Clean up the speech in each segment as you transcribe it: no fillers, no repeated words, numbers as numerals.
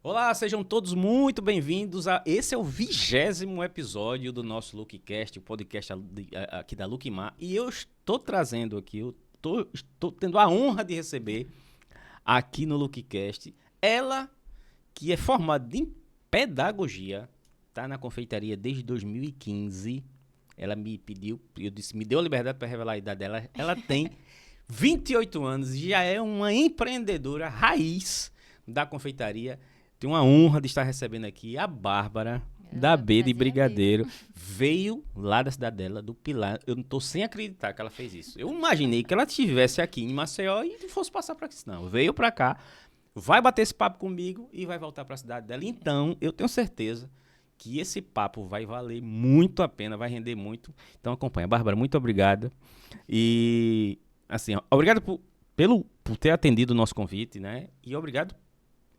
Olá, sejam todos muito bem-vindos a... Esse é o 20º episódio do nosso Lookcast, o podcast aqui da Lookmar. E eu estou trazendo aqui, estou tendo a honra de receber aqui no Lookcast ela, que é formada em pedagogia, está na confeitaria desde 2015. Ela me pediu, eu disse, me deu a liberdade para revelar a idade dela. Ela tem 28 anos e já é uma empreendedora raiz da confeitaria. Tenho uma honra de estar recebendo aqui a Bárbara, da B de Brigadeiro. Veio lá da cidade dela, do Pilar. Eu não estou sem acreditar que ela fez isso. Eu imaginei que ela estivesse aqui em Maceió e fosse passar para aqui. Não, veio para cá, vai bater esse papo comigo e vai voltar para a cidade dela. Então, eu tenho certeza que esse papo vai valer muito a pena, vai render muito. Então, acompanha. Bárbara, muito obrigada. E, assim, obrigado por ter atendido o nosso convite, né? E obrigado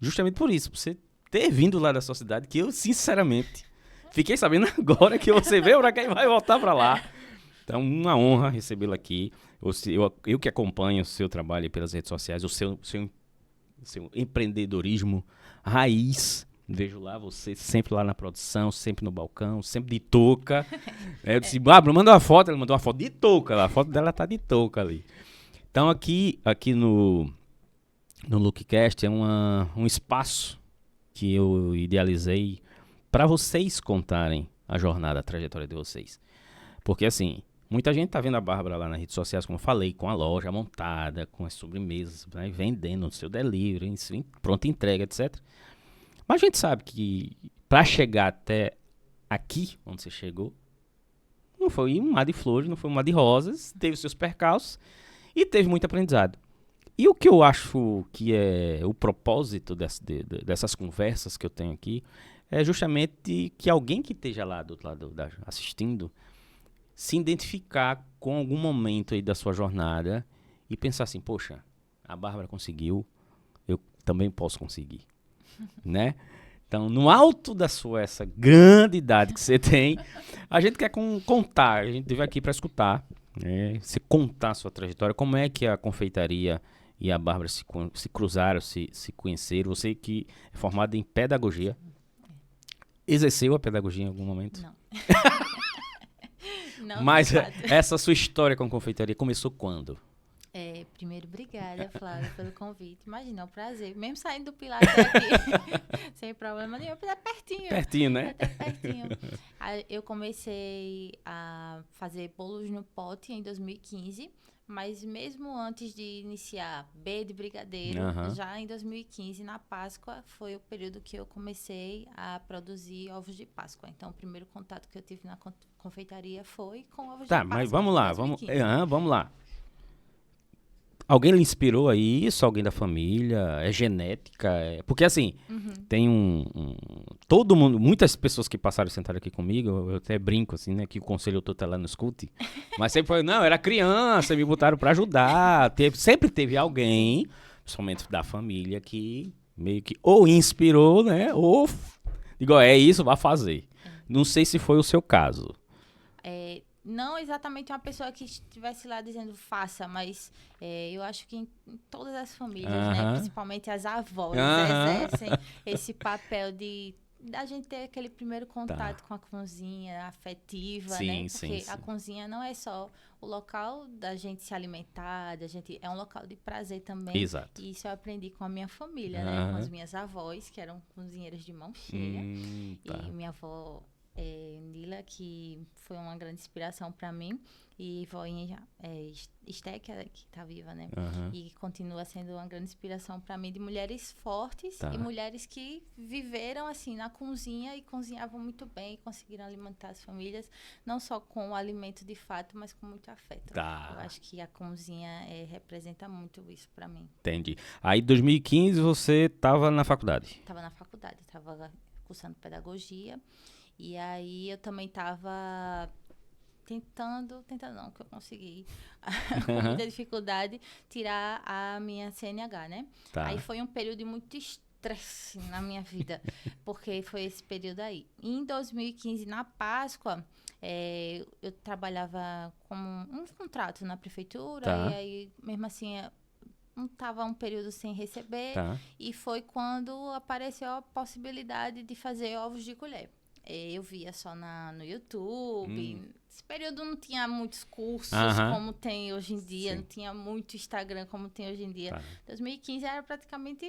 justamente por isso, por você ter vindo lá da sua cidade, que eu, sinceramente, fiquei sabendo agora que você veio pra cá e vai voltar pra lá. Então, uma honra recebê-la aqui. Eu que acompanho o seu trabalho pelas redes sociais, o seu empreendedorismo raiz. Vejo lá você sempre lá na produção, sempre no balcão, sempre de touca. Eu disse, Bárbara, manda uma foto. Ela mandou uma foto de touca lá. A foto dela tá de touca ali. Então, aqui no Lookcast é um espaço que eu idealizei para vocês contarem a jornada, a trajetória de vocês. Porque, assim, muita gente tá vendo a Bárbara lá nas redes sociais, como eu falei, com a loja montada, com as sobremesas, né, vendendo o seu delivery, pronta entrega, etc. Mas a gente sabe que para chegar até aqui, onde você chegou, não foi um mar de flores, não foi um mar de rosas, teve seus percalços e teve muito aprendizado. E o que eu acho que é o propósito dessas conversas que eu tenho aqui é justamente que alguém que esteja lá do outro lado assistindo se identificar com algum momento aí da sua jornada e pensar assim, poxa, a Bárbara conseguiu, eu também posso conseguir, né? Então, no alto da essa grande idade que você tem, a gente quer contar, a gente veio aqui para escutar, né? Se contar a sua trajetória, como é que a confeitaria e a Bárbara se cruzaram, se conheceram. Você que é formada em pedagogia, exerceu a pedagogia em algum momento? Não. Não, mas essa sua história com a confeitaria começou quando? Primeiro, obrigada, Flávia, pelo convite. Imagina, é um prazer. Mesmo saindo do Pilar até aqui, sem problema nenhum, é pertinho. Pertinho, né? Até pertinho. Aí eu comecei a fazer bolos no pote em 2015, mas mesmo antes de iniciar B de Brigadeiro, já em 2015, na Páscoa, foi o período que eu comecei a produzir ovos de Páscoa. Então, o primeiro contato que eu tive na confeitaria foi com ovos de Páscoa. Tá, mas vamos lá, vamos lá. Alguém lhe inspirou a isso? Alguém da família? É genética? Porque assim, tem todo mundo, muitas pessoas que passaram e sentaram aqui comigo, eu até brinco assim, né, que o conselho tutelar não escute, mas sempre foi, não, era criança, me botaram pra ajudar, sempre teve alguém, principalmente da família, que meio que ou inspirou, né, ou, digo, é isso, vá fazer. Não sei se foi o seu caso. Não exatamente uma pessoa que estivesse lá dizendo faça, mas eu acho que em todas as famílias, né, principalmente as avós, exercem esse papel da gente ter aquele primeiro contato com a cozinha afetiva, né? Porque a cozinha não é só o local da gente se alimentar, é um local de prazer também. Exato. E isso eu aprendi com a minha família, né? Com as minhas avós, que eram cozinheiras de mão cheia. E minha avó Nila, que foi uma grande inspiração para mim, e vó Esté, que está viva, né? E continua sendo uma grande inspiração para mim, de mulheres fortes e mulheres que viveram assim na cozinha e cozinhavam muito bem e conseguiram alimentar as famílias, não só com o alimento de fato, mas com muito afeto. Eu acho que a cozinha representa muito isso para mim. Entendi. Aí, em 2015, você estava na faculdade? Estava na faculdade, estava cursando pedagogia. E aí eu também estava tentando não, que eu consegui, com muita dificuldade, tirar a minha CNH, né? Aí foi um período de muito estresse na minha vida, porque foi esse período aí. Em 2015, na Páscoa, eu trabalhava com um contrato na prefeitura, e aí, mesmo assim, não tava um período sem receber. Tá. E foi quando apareceu a possibilidade de fazer ovos de colher. Eu via só no YouTube. Esse período não tinha muitos cursos como tem hoje em dia. Sim. Não tinha muito Instagram como tem hoje em dia. Tá. 2015 era praticamente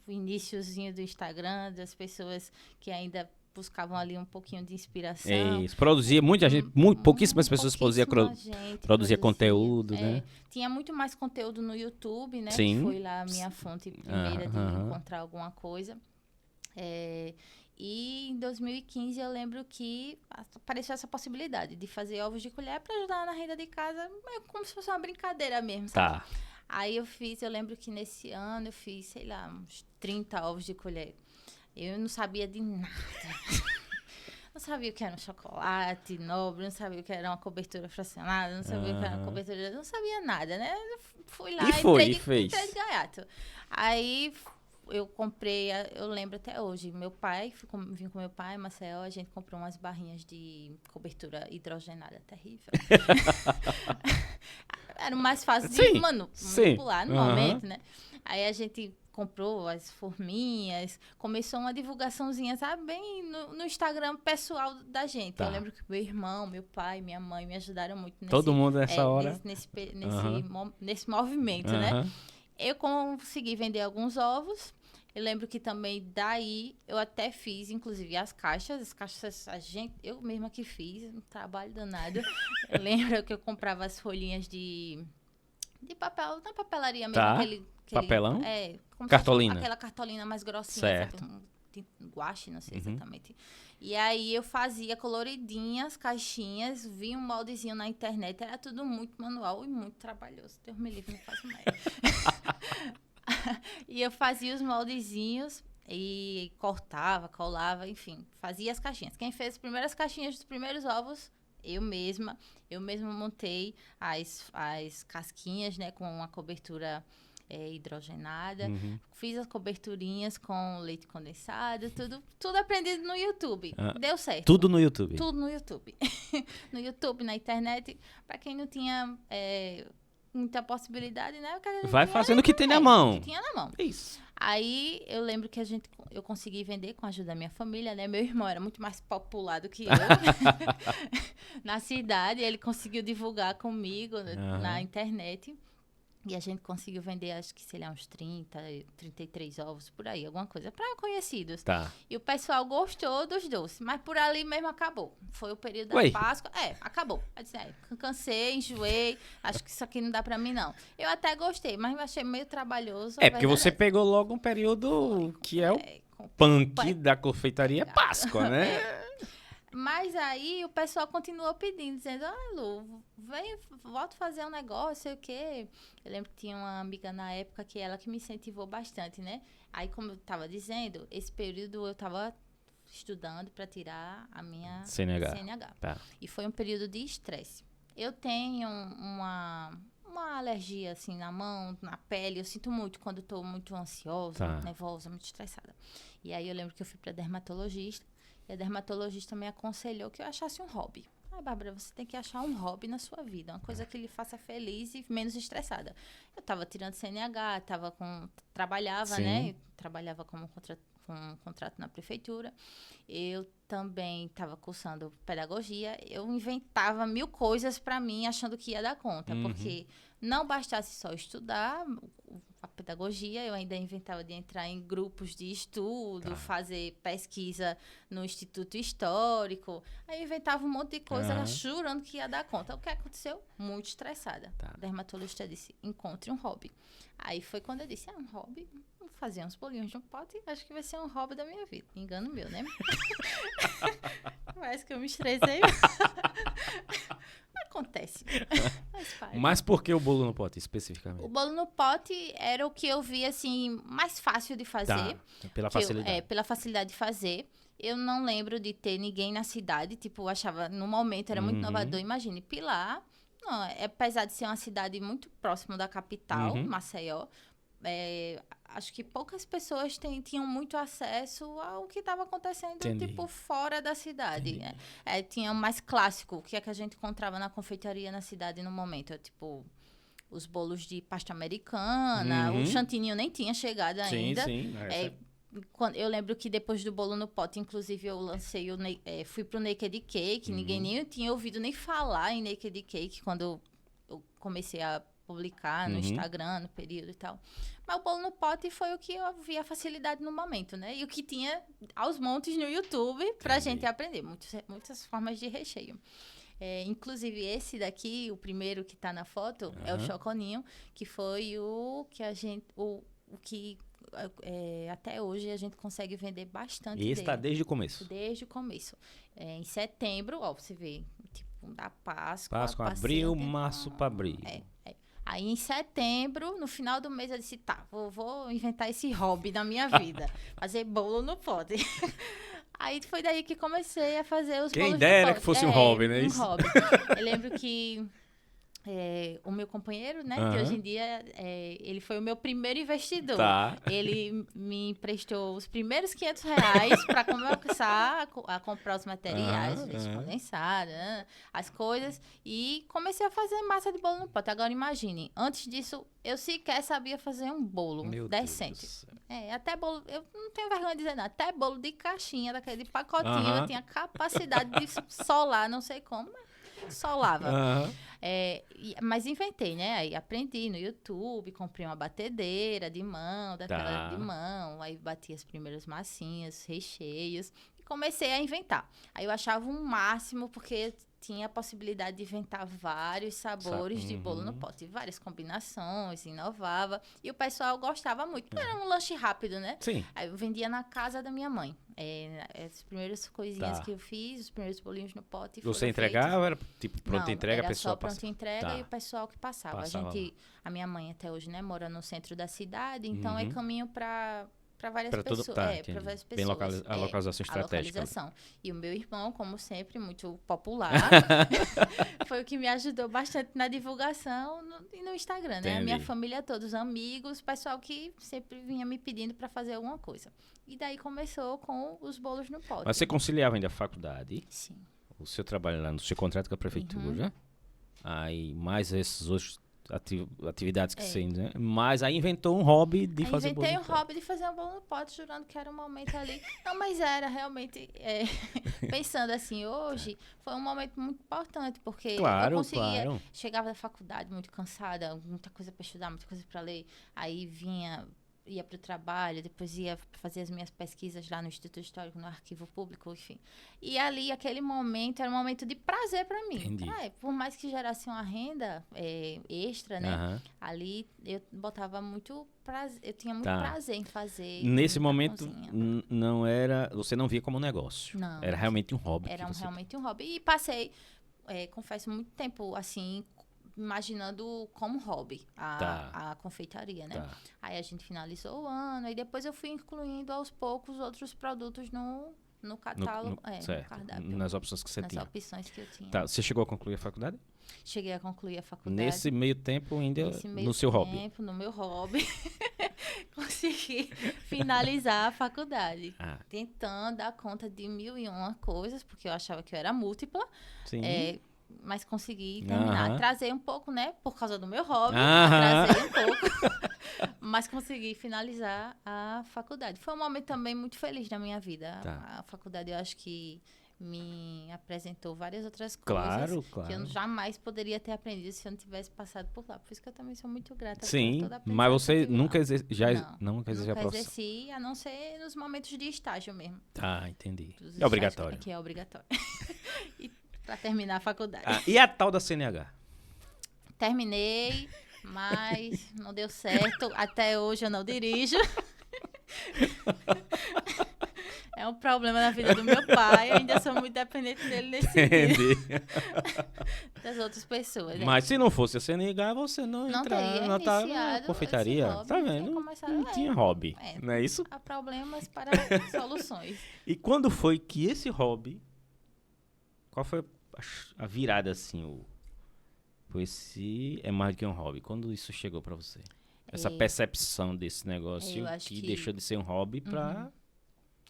o iniciozinho do Instagram, das pessoas que ainda buscavam ali um pouquinho de inspiração. Isso. Produzia muita gente, pouquíssimas pessoas produzia conteúdo, né? Tinha muito mais conteúdo no YouTube, né? Sim. Que foi lá a minha fonte primeira de encontrar alguma coisa. E em 2015 eu lembro que apareceu essa possibilidade de fazer ovos de colher para ajudar na renda de casa, como se fosse uma brincadeira mesmo, sabe? Tá. Aí eu lembro que nesse ano eu fiz, sei lá, uns 30 ovos de colher. Eu não sabia de nada. Não sabia o que era um chocolate nobre, não sabia o que era uma cobertura fracionada, não sabia o que era uma cobertura... Não sabia nada, né? Eu fui lá e fez. Entrei de gaiato. Aí eu comprei, eu lembro até hoje, vim com meu pai, Marcel, a gente comprou umas barrinhas de cobertura hidrogenada, terrível. Era o mais fácil de manipular no momento, né? Aí a gente comprou as forminhas, começou uma divulgaçãozinha, sabe, bem no Instagram pessoal da gente. Tá. Eu lembro que meu irmão, meu pai, minha mãe me ajudaram muito nesse... Todo mundo nessa hora? Nesse movimento, né? Eu consegui vender alguns ovos. Eu lembro que também daí eu até fiz, inclusive, as caixas eu mesma que fiz, um trabalho danado. Eu lembro que eu comprava as folhinhas de papel, na papelaria mesmo, aquele papelão? Como cartolina. Aquela cartolina mais grossinha, certo. Sabe? Guache, não sei exatamente. E aí eu fazia coloridinhas, caixinhas, vi um moldezinho na internet, era tudo muito manual e muito trabalhoso. Deus me livre, não faço mais. E eu fazia os moldezinhos e cortava, colava, enfim, fazia as caixinhas. Quem fez as primeiras caixinhas dos primeiros ovos, eu mesma montei as casquinhas, né, com uma cobertura hidrogenada. Fiz as coberturinhas com leite condensado, tudo aprendido no YouTube. Deu certo. Tudo no YouTube? Tudo no YouTube. No YouTube, na internet, para quem não tinha muita possibilidade, né? Vai fazendo o que tem na mão. O que tinha na mão. Isso. Aí eu lembro que eu consegui vender com a ajuda da minha família, né? Meu irmão era muito mais popular do que eu na cidade. Ele conseguiu divulgar comigo na internet. E a gente conseguiu vender, acho que, sei lá, uns 33 ovos, por aí, alguma coisa, para conhecidos. Tá. E o pessoal gostou dos doces, mas por ali mesmo acabou. Foi o período da Páscoa. Acabou. Eu disse, cansei, enjoei, acho que isso aqui não dá para mim, não. Eu até gostei, mas eu achei meio trabalhoso. Porque você pegou logo um período que é o punk da confeitaria Páscoa, né? Mas aí o pessoal continuou pedindo, dizendo, Lu, volta fazer um negócio, sei o quê. Eu lembro que tinha uma amiga na época que ela que me incentivou bastante, né? Aí, como eu estava dizendo, esse período eu estava estudando para tirar a minha CNH. Tá. E foi um período de estresse. Eu tenho uma alergia, assim, na mão, na pele. Eu sinto muito quando estou muito ansiosa, nervosa, muito estressada. E aí eu lembro que eu fui para dermatologista. E a dermatologista me aconselhou que eu achasse um hobby. Bárbara, você tem que achar um hobby na sua vida. Uma coisa que lhe faça feliz e menos estressada. Eu estava tirando CNH, trabalhava, né? Trabalhava com um contrato na prefeitura. Eu também estava cursando pedagogia. Eu inventava 1000 coisas para mim, achando que ia dar conta. Porque não bastasse só estudar a pedagogia, eu ainda inventava de entrar em grupos de estudo, fazer pesquisa no Instituto Histórico. Aí eu inventava um monte de coisa, jurando que ia dar conta. O que aconteceu? Muito estressada. A dermatologista disse, encontre um hobby. Aí foi quando eu disse, um hobby? Vou fazer uns bolinhos de um pote, acho que vai ser um hobby da minha vida. Engano meu, né? Parece que eu me estressei. Acontece. Mas por que o bolo no pote, especificamente? O bolo no pote era o que eu via, assim, mais fácil de fazer. Pela facilidade. Pela facilidade de fazer. Eu não lembro de ter ninguém na cidade. Tipo, eu achava, no momento, era muito inovador. Imagine, Pilar, apesar de ser uma cidade muito próxima da capital, Maceió, acho que poucas pessoas tinham muito acesso ao que estava acontecendo, tipo, fora da cidade. Né? Tinha mais clássico, o que é que a gente encontrava na confeitaria na cidade no momento. Tipo, os bolos de pasta americana. O chantininho nem tinha chegado ainda. Sim. Eu lembro que depois do bolo no pote, inclusive, eu lancei fui pro Naked Cake. Ninguém nem tinha ouvido nem falar em Naked Cake quando eu comecei a publicar no Instagram, no período e tal. Mas o bolo no pote foi o que eu vi a facilidade no momento, né? E o que tinha aos montes no YouTube pra gente aprender. Muitas formas de recheio. Inclusive, esse daqui, o primeiro que tá na foto, é o choconinho, que foi o que a gente... O que até hoje a gente consegue vender bastante E esse dele. tá desde o começo? Desde o começo. Em setembro, você vê, tipo, da Páscoa... Páscoa, abril, março pra abril. Aí, em setembro, no final do mês, eu disse, vou inventar esse hobby da minha vida. Fazer bolo no pote. Aí, foi daí que comecei a fazer os bolos no pote. Quem dera que fosse um hobby, né? Um hobby. Eu lembro que o meu companheiro, né, que hoje em dia, ele foi o meu primeiro investidor. Tá. Ele me emprestou os primeiros R$500 para começar a comprar os materiais, leite condensado, as coisas, e comecei a fazer massa de bolo no pote. Agora, imagine, antes disso, eu sequer sabia fazer um bolo decente. Até bolo, eu não tenho vergonha de dizer nada, até bolo de caixinha, daquele de pacotinho, eu tinha capacidade de solar, não sei como, mas solava. Mas inventei, né? Aí aprendi no YouTube, comprei uma batedeira de mão, daquela de mão, aí bati as primeiras massinhas, recheios, e comecei a inventar. Aí eu achava um máximo, porque tinha a possibilidade de inventar vários sabores de bolo no pote, várias combinações, inovava, e o pessoal gostava muito, porque era um lanche rápido, né? Sim. Aí eu vendia na casa da minha mãe. As primeiras coisinhas que eu fiz, os primeiros bolinhos no pote. Você entregava ou era tipo pronta entrega? Era a pessoa só pronta entrega e o pessoal que passava. A minha mãe até hoje, né, mora no centro da cidade, então é caminho para várias pessoas. Para várias pessoas. Bem a localização estratégica. E o meu irmão, como sempre, muito popular, foi o que me ajudou bastante na divulgação e no Instagram, né? A minha família toda, os amigos, o pessoal que sempre vinha me pedindo para fazer alguma coisa. E daí começou com os bolos no pote. Mas você conciliava ainda a faculdade? Sim. O seu trabalho lá no seu contrato com a prefeitura? Aí, mais esses outros atividades que você... Né? Mas aí inventou um hobby de fazer bolo no pote. Inventei um hobby de fazer um bolo no pote, jurando que era um momento ali. Não, mas era realmente... pensando assim, hoje, foi um momento muito importante, porque eu conseguia... Chegava da faculdade muito cansada, muita coisa para estudar, muita coisa para ler. Aí ia para o trabalho, depois ia fazer as minhas pesquisas lá no Instituto Histórico, no Arquivo Público, enfim. E ali, aquele momento, era um momento de prazer para mim. Por mais que gerasse uma renda extra, né? Ali, eu botava muito prazer, eu tinha muito prazer em fazer. Nesse momento, não era, você não via como um negócio. Não. Era realmente um hobby. Era realmente um hobby. E passei, confesso, muito tempo, assim, imaginando como hobby a confeitaria, né? Aí a gente finalizou o ano e depois eu fui incluindo aos poucos outros produtos no catálogo, no cardápio. Nas opções que você tinha. Nas opções que eu tinha. Você chegou a concluir a faculdade? Cheguei a concluir a faculdade. Nesse meio tempo ainda no seu hobby? No meu hobby. Consegui finalizar a faculdade. Tentando dar conta de 1001 coisas, porque eu achava que eu era múltipla. Sim. Mas consegui terminar. Atrasei um pouco, né? Por causa do meu hobby. Atrasei um pouco. Mas consegui finalizar a faculdade. Foi um momento também muito feliz na minha vida. A faculdade, eu acho que me apresentou várias outras coisas que eu jamais poderia ter aprendido se eu não tivesse passado por lá. Por isso que eu também sou muito grata por toda a aprendizagem. Mas você nunca nunca exerci, a não ser nos momentos de estágio mesmo. Entendi. É obrigatório. Que é obrigatório. Para terminar a faculdade. E a tal da CNH? Terminei, mas não deu certo. Até hoje eu não dirijo. É um problema na vida do meu pai. Eu ainda sou muito dependente dele nesse sentido. Das outras pessoas. Mas se não fosse a CNH, você não entrava na confeitaria. Hobby, tá vendo? Não tinha hobby. Não é isso? Há problemas para soluções. E quando foi que esse hobby... Qual foi a virada, assim? Esse é mais do que um hobby. Quando isso chegou pra você? Essa percepção desse negócio que deixou de ser um hobby pra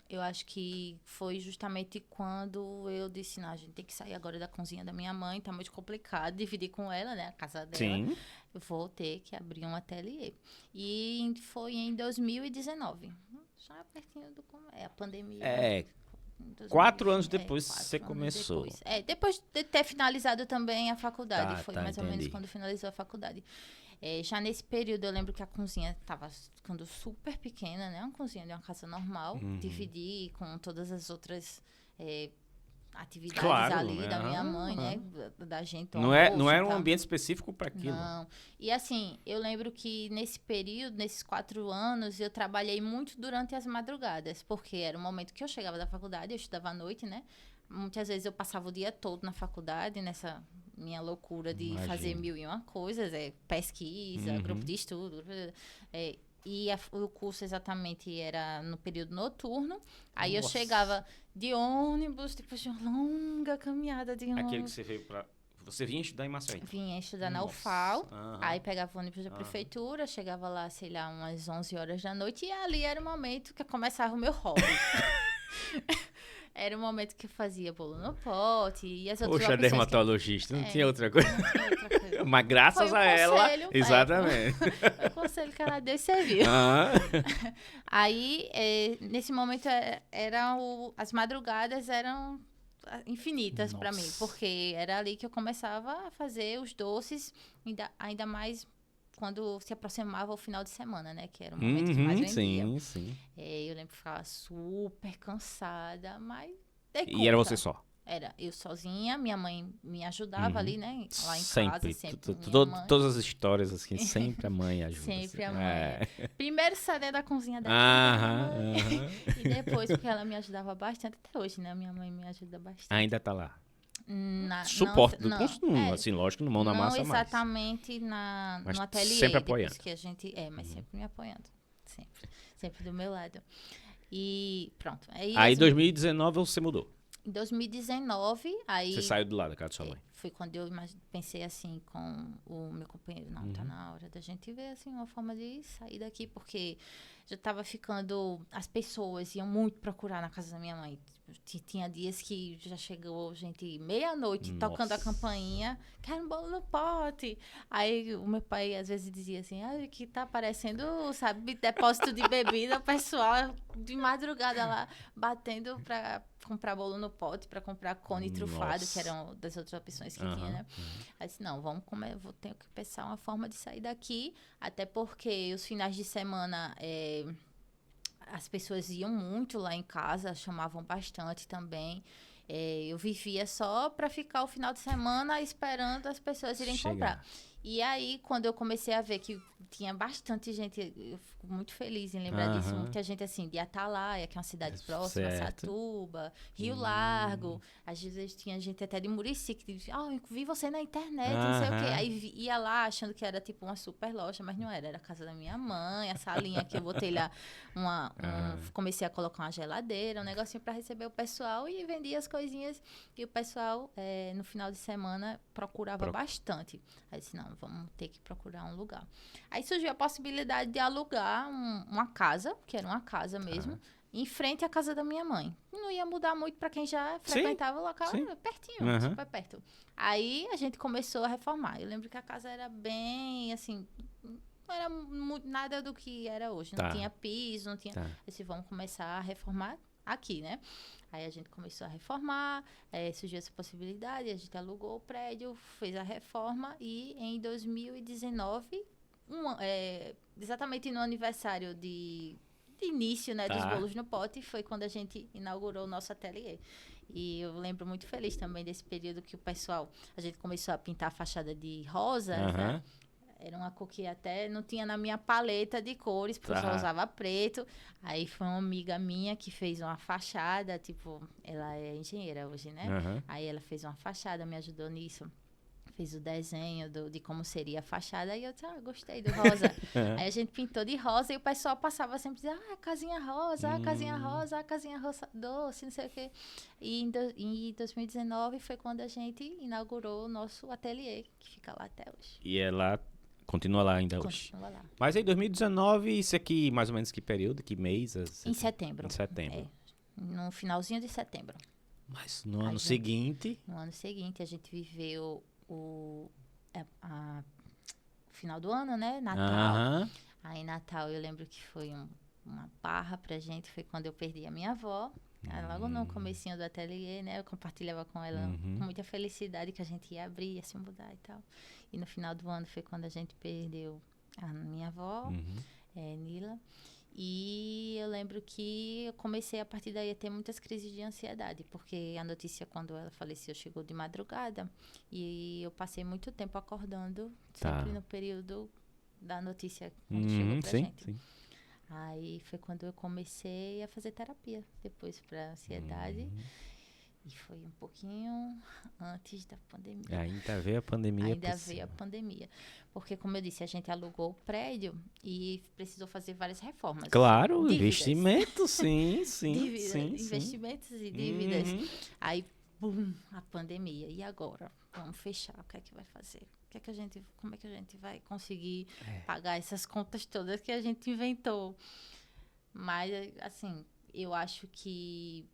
Eu acho que foi justamente quando eu disse, não, a gente tem que sair agora da cozinha da minha mãe, tá muito complicado dividir com ela, né, a casa dela. Sim. Eu vou ter que abrir um ateliê. E foi em 2019, já pertinho a pandemia. 4 anos depois você começou. Depois de ter finalizado também a faculdade, foi mais ou entendi. menos quando finalizou a faculdade. Já nesse período, eu lembro que a cozinha estava ficando super pequena, né? Uma cozinha de uma casa normal. Dividir com todas as outras atividades ali da minha mãe, né? Da gente. Não era um ambiente específico para aquilo. Não. E assim, eu lembro que nesse período, nesses 4 anos, eu trabalhei muito durante as madrugadas. Porque era o momento que eu chegava da faculdade, eu estudava à noite, né? Muitas vezes eu passava o dia todo na faculdade, nessa minha loucura de fazer 1001 coisas, pesquisa, grupo de estudo. E o curso exatamente era no período noturno. Aí eu chegava de ônibus, depois de uma longa caminhada de ônibus. Aquele que você veio pra... Você vinha estudar em Maceió? Vinha estudar na UFAL. Aí pegava o ônibus da prefeitura, chegava lá, sei lá, umas 11 horas da noite. E ali era o momento que começava o meu hobby. Era o momento que eu fazia bolo no pote e as outras Poxa, dermatologista, não tinha outra coisa. Não tinha outra coisa. Mas graças a ela, exatamente. O conselho que ela deu serviu. Aí, nesse momento, as madrugadas eram infinitas para mim, porque era ali que eu começava a fazer os doces, ainda mais quando se aproximava o final de semana, né? Que era o momento que mais vendia. Sim. Eu lembro que ficava super cansada, mas E era você só? Era eu sozinha, minha mãe me ajudava ali, né? Lá em sempre. casa, sempre. Todas as histórias, assim, sempre a mãe ajuda. Sempre a mãe. Primeiro sair da cozinha dela. E depois, porque ela me ajudava bastante, até hoje, né? Minha mãe me ajuda bastante. Ainda tá lá? Suporte do consumo, assim, lógico, no mão na massa mais. Não exatamente no ateliê. Sempre apoiando. Que a gente, mas sempre me apoiando. Sempre do meu lado. E pronto. Aí em 2019 você mudou? Em 2019, aí... Você saiu do lado da casa da sua mãe? Foi quando eu pensei assim com o meu companheiro, não, tá na hora da gente ver assim uma forma de sair daqui, porque já tava ficando... As pessoas iam muito procurar na casa da minha mãe. Tinha dias que já chegou gente meia-noite tocando a campainha, quero um bolo no pote. Aí o meu pai às vezes dizia assim, que tá parecendo, sabe, depósito de bebida, o pessoal de madrugada lá batendo pra comprar bolo no pote, pra comprar cone trufado, que eram das outras opções que tinha, né? Aí disse, não, vou ter que pensar uma forma de sair daqui, até porque os finais de semana... as pessoas iam muito lá em casa, chamavam bastante também. Eu vivia só para ficar o final de semana esperando as pessoas irem comprar. E aí, quando eu comecei a ver que tinha bastante gente, eu fico muito feliz em lembrar disso, muita gente assim, de Atalaia, que é uma cidade próxima, Satuba, Rio Largo, às vezes tinha gente até de Murici, que dizia, eu vi você na internet, não sei o quê. Aí ia lá achando que era tipo uma super loja, mas não era a casa da minha mãe, a salinha que eu botei lá, comecei a colocar uma geladeira, um negocinho para receber o pessoal e vendia as coisinhas, e o pessoal, no final de semana, procurava bastante. Aí eu disse, não, vamos ter que procurar um lugar. Aí surgiu a possibilidade de alugar uma casa, que era uma casa mesmo, em frente à casa da minha mãe. Não ia mudar muito para quem já frequentava o local, pertinho, super perto. Aí a gente começou a reformar. Eu lembro que a casa era bem, assim, não era nada do que era hoje. Não tinha piso, não tinha... Eu disse, vamos começar a reformar aqui, né? Aí a gente começou a reformar, surgiu essa possibilidade, a gente alugou o prédio, fez a reforma e em 2019, exatamente no aniversário de início, né, dos bolos no pote, foi quando a gente inaugurou o nosso ateliê. E eu lembro muito feliz também desse período que a gente começou a pintar a fachada de rosa, né? Era uma cor que até não tinha na minha paleta de cores, porque eu só usava preto. Aí foi uma amiga minha que fez uma fachada, tipo, ela é engenheira hoje, né? Aí ela fez uma fachada, me ajudou nisso. Fez o desenho de como seria a fachada. E eu disse, gostei do rosa. Aí a gente pintou de rosa e o pessoal passava sempre dizendo, a casinha rosa, a casinha rosa, a casinha rosa doce, não sei o quê. E em 2019 foi quando a gente inaugurou o nosso ateliê, que fica lá até hoje. E ela... Continua lá ainda hoje. Continua lá. Mas aí, 2019, isso aqui, mais ou menos que período, que mês? Em setembro. Em setembro. no finalzinho de setembro. Mas no ano seguinte... No ano seguinte, a gente viveu o final do ano, né? Natal. Aí, Natal, eu lembro que foi uma barra pra gente. Foi quando eu perdi a minha avó. Logo no comecinho do ateliê, né? Eu compartilhava com ela com muita felicidade que a gente ia abrir, ia se mudar e tal. E no final do ano foi quando a gente perdeu a minha avó, Nila. E eu lembro que eu comecei a partir daí a ter muitas crises de ansiedade, porque a notícia, quando ela faleceu, chegou de madrugada. E eu passei muito tempo acordando, sempre no período da notícia, quando chegou pra gente. Sim. Aí foi quando eu comecei a fazer terapia, depois para ansiedade. E foi um pouquinho antes da pandemia. Ainda veio a pandemia. Ainda veio a pandemia. Porque, como eu disse, a gente alugou o prédio e precisou fazer várias reformas. Claro, investimento, sim. Investimentos e dívidas. Aí, bum, a pandemia. E agora? Vamos fechar. O que é que vai fazer? Como é que a gente vai conseguir pagar essas contas todas que a gente inventou? Mas, assim, eu acho que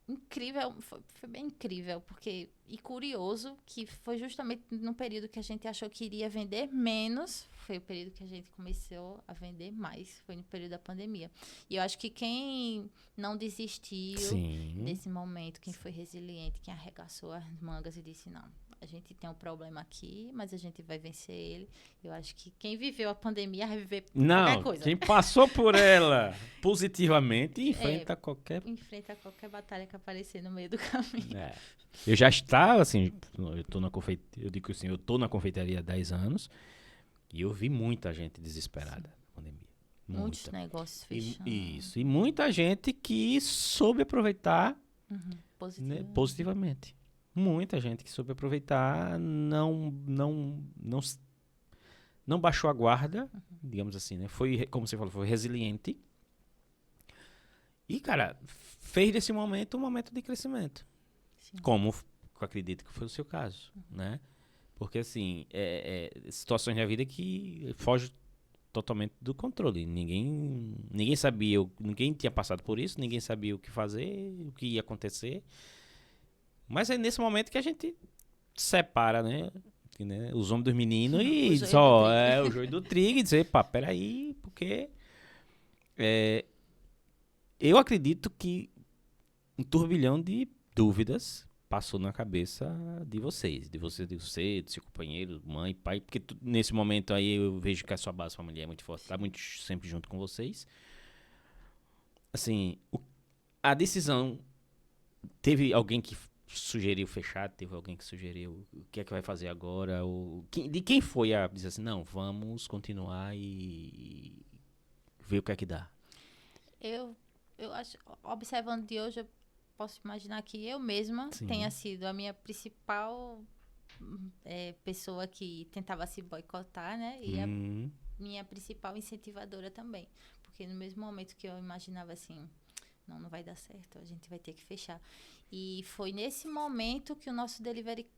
incrível, foi bem incrível, porque, e curioso, que foi justamente no período que a gente achou que iria vender menos, foi o período que a gente começou a vender mais, foi no período da pandemia. E eu acho que quem não desistiu desse momento, quem foi resiliente, quem arregaçou as mangas e disse, não, a gente tem um problema aqui, mas a gente vai vencer ele. Eu acho que quem viveu a pandemia vai viver qualquer coisa. Quem passou por ela positivamente enfrenta qualquer batalha que aparecer no meio do caminho. Eu já estava, assim, eu digo assim, eu tô na confeitaria há 10 anos e eu vi muita gente desesperada na pandemia. Muitos negócios fechando. E muita gente que soube aproveitar positivamente. Muita gente que soube aproveitar, não baixou a guarda, digamos assim, né? Foi, como você falou, foi resiliente. E, cara, fez desse momento um momento de crescimento. Sim. Como eu acredito que foi o seu caso, né? Porque, assim, situações da vida que fogem totalmente do controle. Ninguém sabia, ninguém tinha passado por isso, ninguém sabia o que fazer, o que ia acontecer. Mas é nesse momento que a gente separa, né? Os homens dos meninos e só o joio do trigo e dizer, pá, peraí, porque eu acredito que um turbilhão de dúvidas passou na cabeça de vocês, de você, do seu companheiro, mãe, pai, porque nesse momento aí eu vejo que a sua base familiar é muito forte, tá muito sempre junto com vocês. Assim, a decisão, teve alguém que sugeriu fechar, teve alguém que sugeriu o que é que vai fazer agora, de quem foi a dizer assim, não, vamos continuar e ver o que é que dá? Eu acho, observando de hoje, eu posso imaginar que eu mesma tenha sido a minha principal pessoa que tentava se boicotar, né? E a minha principal incentivadora também. Porque no mesmo momento que eu imaginava assim, não vai dar certo, a gente vai ter que fechar. E foi nesse momento que o nosso delivery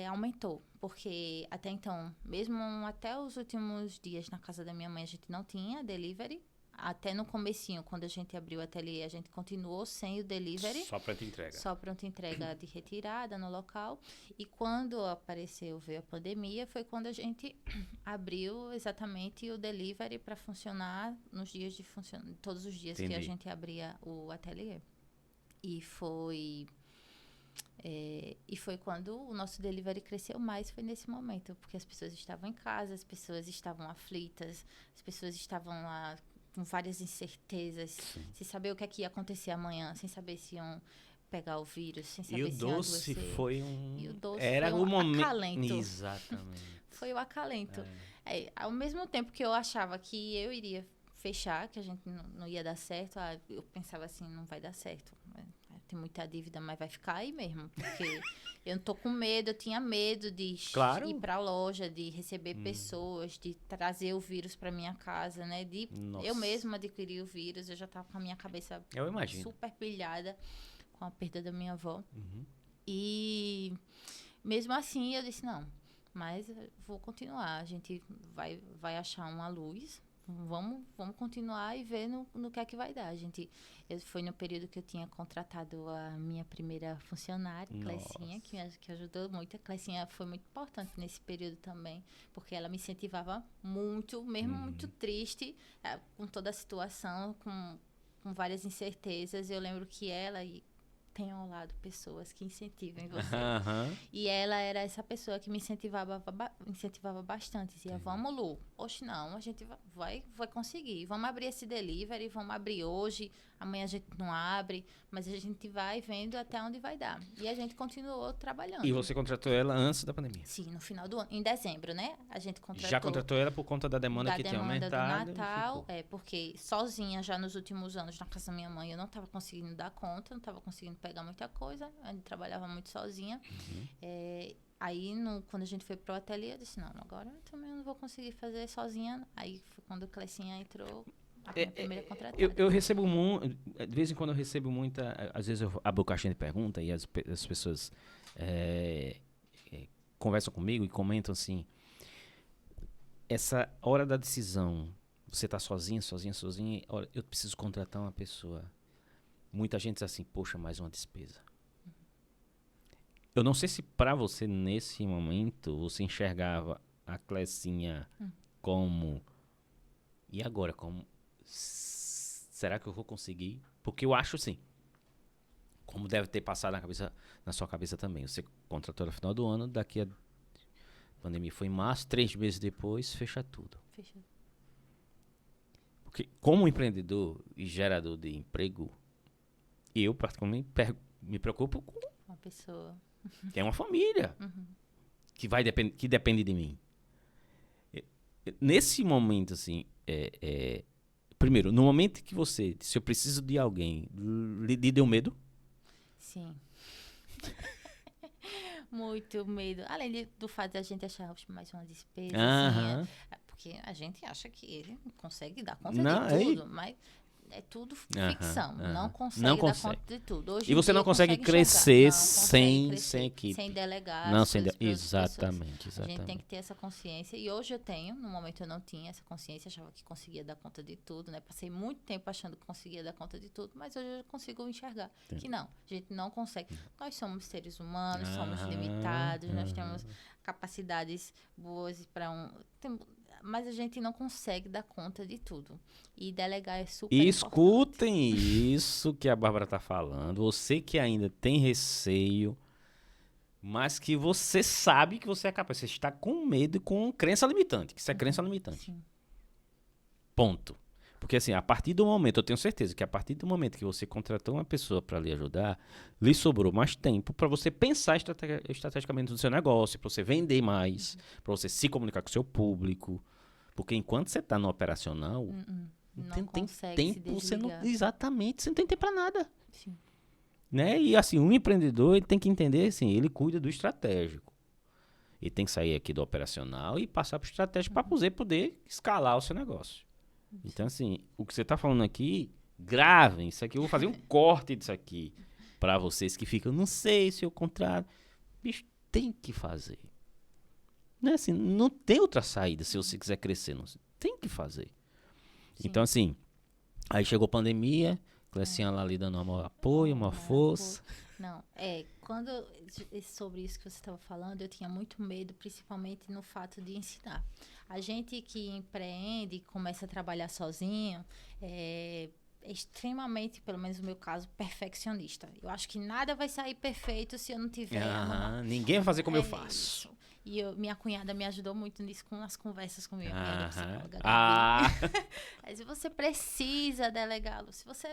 aumentou. Porque até então, mesmo até os últimos dias na casa da minha mãe, a gente não tinha delivery. Até no comecinho, quando a gente abriu o ateliê, a gente continuou sem o delivery. Só pronta entrega. Só pronta entrega de retirada no local. E quando veio a pandemia, foi quando a gente abriu exatamente o delivery para funcionar nos dias todos os dias que a gente abria o ateliê. E foi quando o nosso delivery cresceu mais, foi nesse momento. Porque as pessoas estavam em casa, as pessoas estavam aflitas, as pessoas estavam lá com várias incertezas, sem saber o que é que ia acontecer amanhã, sem saber se iam pegar o vírus, sem saber se iam adoecer. E o doce foi era o momento. Acalento. Exatamente. Foi o acalento. Ao mesmo tempo que eu achava que eu iria fechar, que a gente não ia dar certo, eu pensava assim, não vai dar certo. Tem muita dívida, mas vai ficar aí mesmo, porque eu não tô com medo, eu tinha medo de ir pra loja, de receber pessoas, de trazer o vírus pra minha casa, né? Eu mesma adquirir o vírus, eu já tava com a minha cabeça super pilhada com a perda da minha avó. E mesmo assim eu disse, não, mas vou continuar, a gente vai achar uma luz, vamos continuar e ver no que é que vai dar. Foi no período que eu tinha contratado a minha primeira funcionária, Clecinha, que ajudou muito. A Clecinha foi muito importante nesse período também, porque ela me incentivava muito, mesmo muito triste, com toda a situação, com várias incertezas. Eu lembro que ela tem ao lado pessoas que incentivam você. E ela era essa pessoa que me incentivava bastante. Dizia, vamos, Lu. Oxe, não, a gente vai conseguir. Vamos abrir esse delivery, vamos abrir hoje. Amanhã a gente não abre, mas a gente vai vendo até onde vai dar. E a gente continuou trabalhando. E você contratou ela antes da pandemia? Sim, no final do ano. Em dezembro, né? A gente contratou. Já contratou ela por conta da demanda que tinha aumentado? Da demanda do Natal. Porque sozinha, já nos últimos anos, na casa da minha mãe, eu não estava conseguindo dar conta, não estava conseguindo pegar muita coisa. A gente trabalhava muito sozinha. Aí, quando a gente foi pro ateliê, eu disse, não, agora eu também não vou conseguir fazer sozinha. Aí foi quando a Clecinha entrou, a minha primeira contratada. Eu recebo muito, de vez em quando eu recebo muita, às vezes eu abro caixinha de pergunta e as pessoas conversam comigo e comentam assim, essa hora da decisão, você tá sozinha, olha, eu preciso contratar uma pessoa. Muita gente diz assim, poxa, mais uma despesa. Eu não sei se para você, nesse momento, você enxergava a Clecinha como... E agora, como... Será que eu vou conseguir? Porque eu acho assim, como deve ter passado na sua cabeça também. Você contratou no final do ano, daqui a pandemia foi em março, 3 meses depois, fecha tudo. Fecha. Porque como empreendedor e gerador de emprego, eu particularmente me preocupo com uma pessoa. Tem uma família que depende de mim. Nesse momento, assim, primeiro, no momento que você disse, eu preciso de alguém, lhe deu medo? Sim. Muito medo. Além do fato de a gente achar mais uma despesa, assim, porque a gente acha que ele consegue dar conta de tudo, mas é tudo ficção. Não consegue dar conta de tudo. Hoje e você não consegue crescer sem equipe. Sem delegar. Exatamente. A gente tem que ter essa consciência. E hoje eu tenho. No momento eu não tinha essa consciência. Achava que conseguia dar conta de tudo, né? Passei muito tempo achando que conseguia dar conta de tudo. Mas hoje eu consigo enxergar que não. A gente não consegue. Nós somos seres humanos, somos limitados. Nós temos capacidades boas para mas a gente não consegue dar conta de tudo. E delegar é super importante. Escutem isso que a Bárbara está falando. Você que ainda tem receio, mas que você sabe que você é capaz. Você está com medo e com crença limitante. Que isso é crença limitante. Sim. Ponto. Porque assim, a partir do momento, eu tenho certeza que a partir do momento que você contratou uma pessoa para lhe ajudar, lhe sobrou mais tempo para você pensar estrategicamente no seu negócio, para você vender mais, para você se comunicar com o seu público. Porque enquanto você está no operacional, não tem tempo, você não, exatamente, você não tem tempo para nada. Sim. Né? E assim, um empreendedor, ele tem que entender assim, ele cuida do estratégico. Ele tem que sair aqui do operacional e passar para o estratégico para poder escalar o seu negócio. Então, assim, o que você está falando aqui, gravem isso aqui. Eu vou fazer um corte disso aqui para vocês que ficam, não sei se eu contrato. Bicho, tem que fazer. Não é assim, não tem outra saída se você quiser crescer. Não, tem que fazer. Sim. Então, assim, aí chegou a pandemia, Clecinha lá lhe dando um maior apoio, uma força. Não, sobre isso que você estava falando, eu tinha muito medo, principalmente no fato de ensinar. A gente que empreende e começa a trabalhar sozinho, é extremamente, pelo menos no meu caso, perfeccionista. Eu acho que nada vai sair perfeito se eu não tiver... Ninguém vai fazer como eu faço. Isso. E minha cunhada me ajudou muito nisso, com as conversas com minha psicóloga, Gabi. Mas você precisa delegá-lo. Se você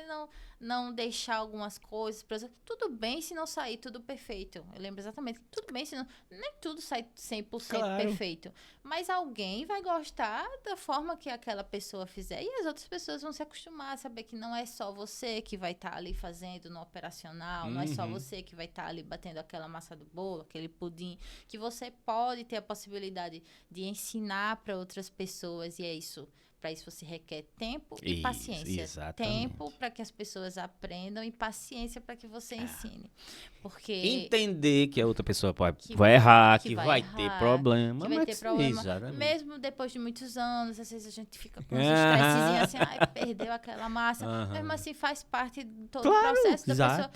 não deixar algumas coisas, por exemplo, tudo bem se não sair tudo perfeito. Eu lembro exatamente que tudo bem se não... Nem tudo sai 100% perfeito. Mas alguém vai gostar da forma que aquela pessoa fizer. E as outras pessoas vão se acostumar a saber que não é só você que vai estar ali fazendo no operacional. Não é só você que vai estar ali batendo aquela massa do bolo, aquele pudim. Que você pode ter a possibilidade de ensinar para outras pessoas, e é isso. para isso você requer tempo e paciência. Exatamente. Tempo para que as pessoas aprendam e paciência para que você ensine. Porque entender que a outra pessoa vai errar, que vai errar, ter problema. que vai ter problema. Exatamente. Mesmo depois de muitos anos, às vezes a gente fica com uns estressezinhos assim, ai, perdeu aquela massa. Mesmo assim, faz parte de todo o processo da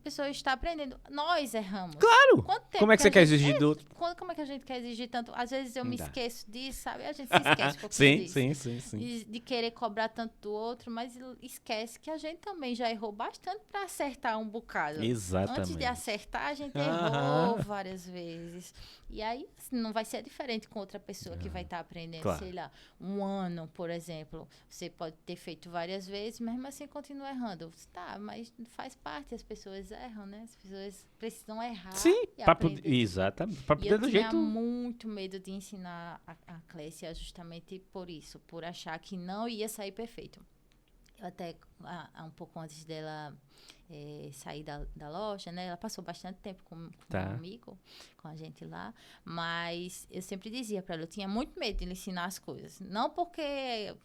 pessoa estar aprendendo. Nós erramos. Claro! Como é que você quer exigir do outro? Como é que a gente quer exigir tanto? Às vezes eu me esqueço disso, sabe? A gente se esquece um pouquinho disso. Sim. De querer cobrar tanto do outro, mas esquece que a gente também já errou bastante para acertar um bocado. Exatamente. Antes de acertar, a gente errou várias vezes. E aí, assim, não vai ser diferente com outra pessoa que vai estar aprendendo, sei lá, um ano, por exemplo. Você pode ter feito várias vezes, mesmo assim continua errando. Tá, mas faz parte, as pessoas erram, né? As pessoas precisam errar e aprender. Exatamente. Pra poder do jeito... Eu tinha muito medo de ensinar a Clécia justamente por isso, por achar que não ia sair perfeito. Eu até, um pouco antes dela sair da loja, né? Ela passou bastante tempo com um amigo, com a gente lá. Mas eu sempre dizia para ela, eu tinha muito medo de lhe ensinar as coisas. Não porque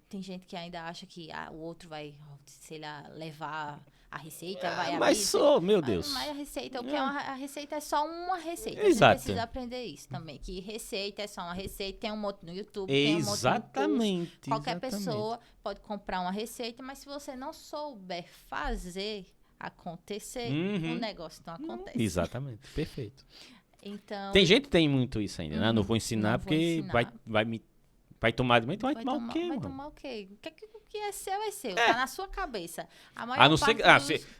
tem gente que ainda acha que o outro vai, sei lá, levar a receita, vai abrir. Meu Deus. Mas a receita, a receita é só uma receita. Exato. Você precisa aprender isso também. Que receita é só uma receita. Tem um monte no YouTube, Exatamente. tem um monte no curso. Qualquer pessoa pode comprar uma receita, mas se você não souber fazer acontecer, o negócio não acontece. Exatamente. Perfeito. Então, tem gente que tem muito isso ainda, né? Não vou ensinar porque vai tomar o quê? Vai tomar o quê? O que é seu é seu. Tá na sua cabeça. A não ser que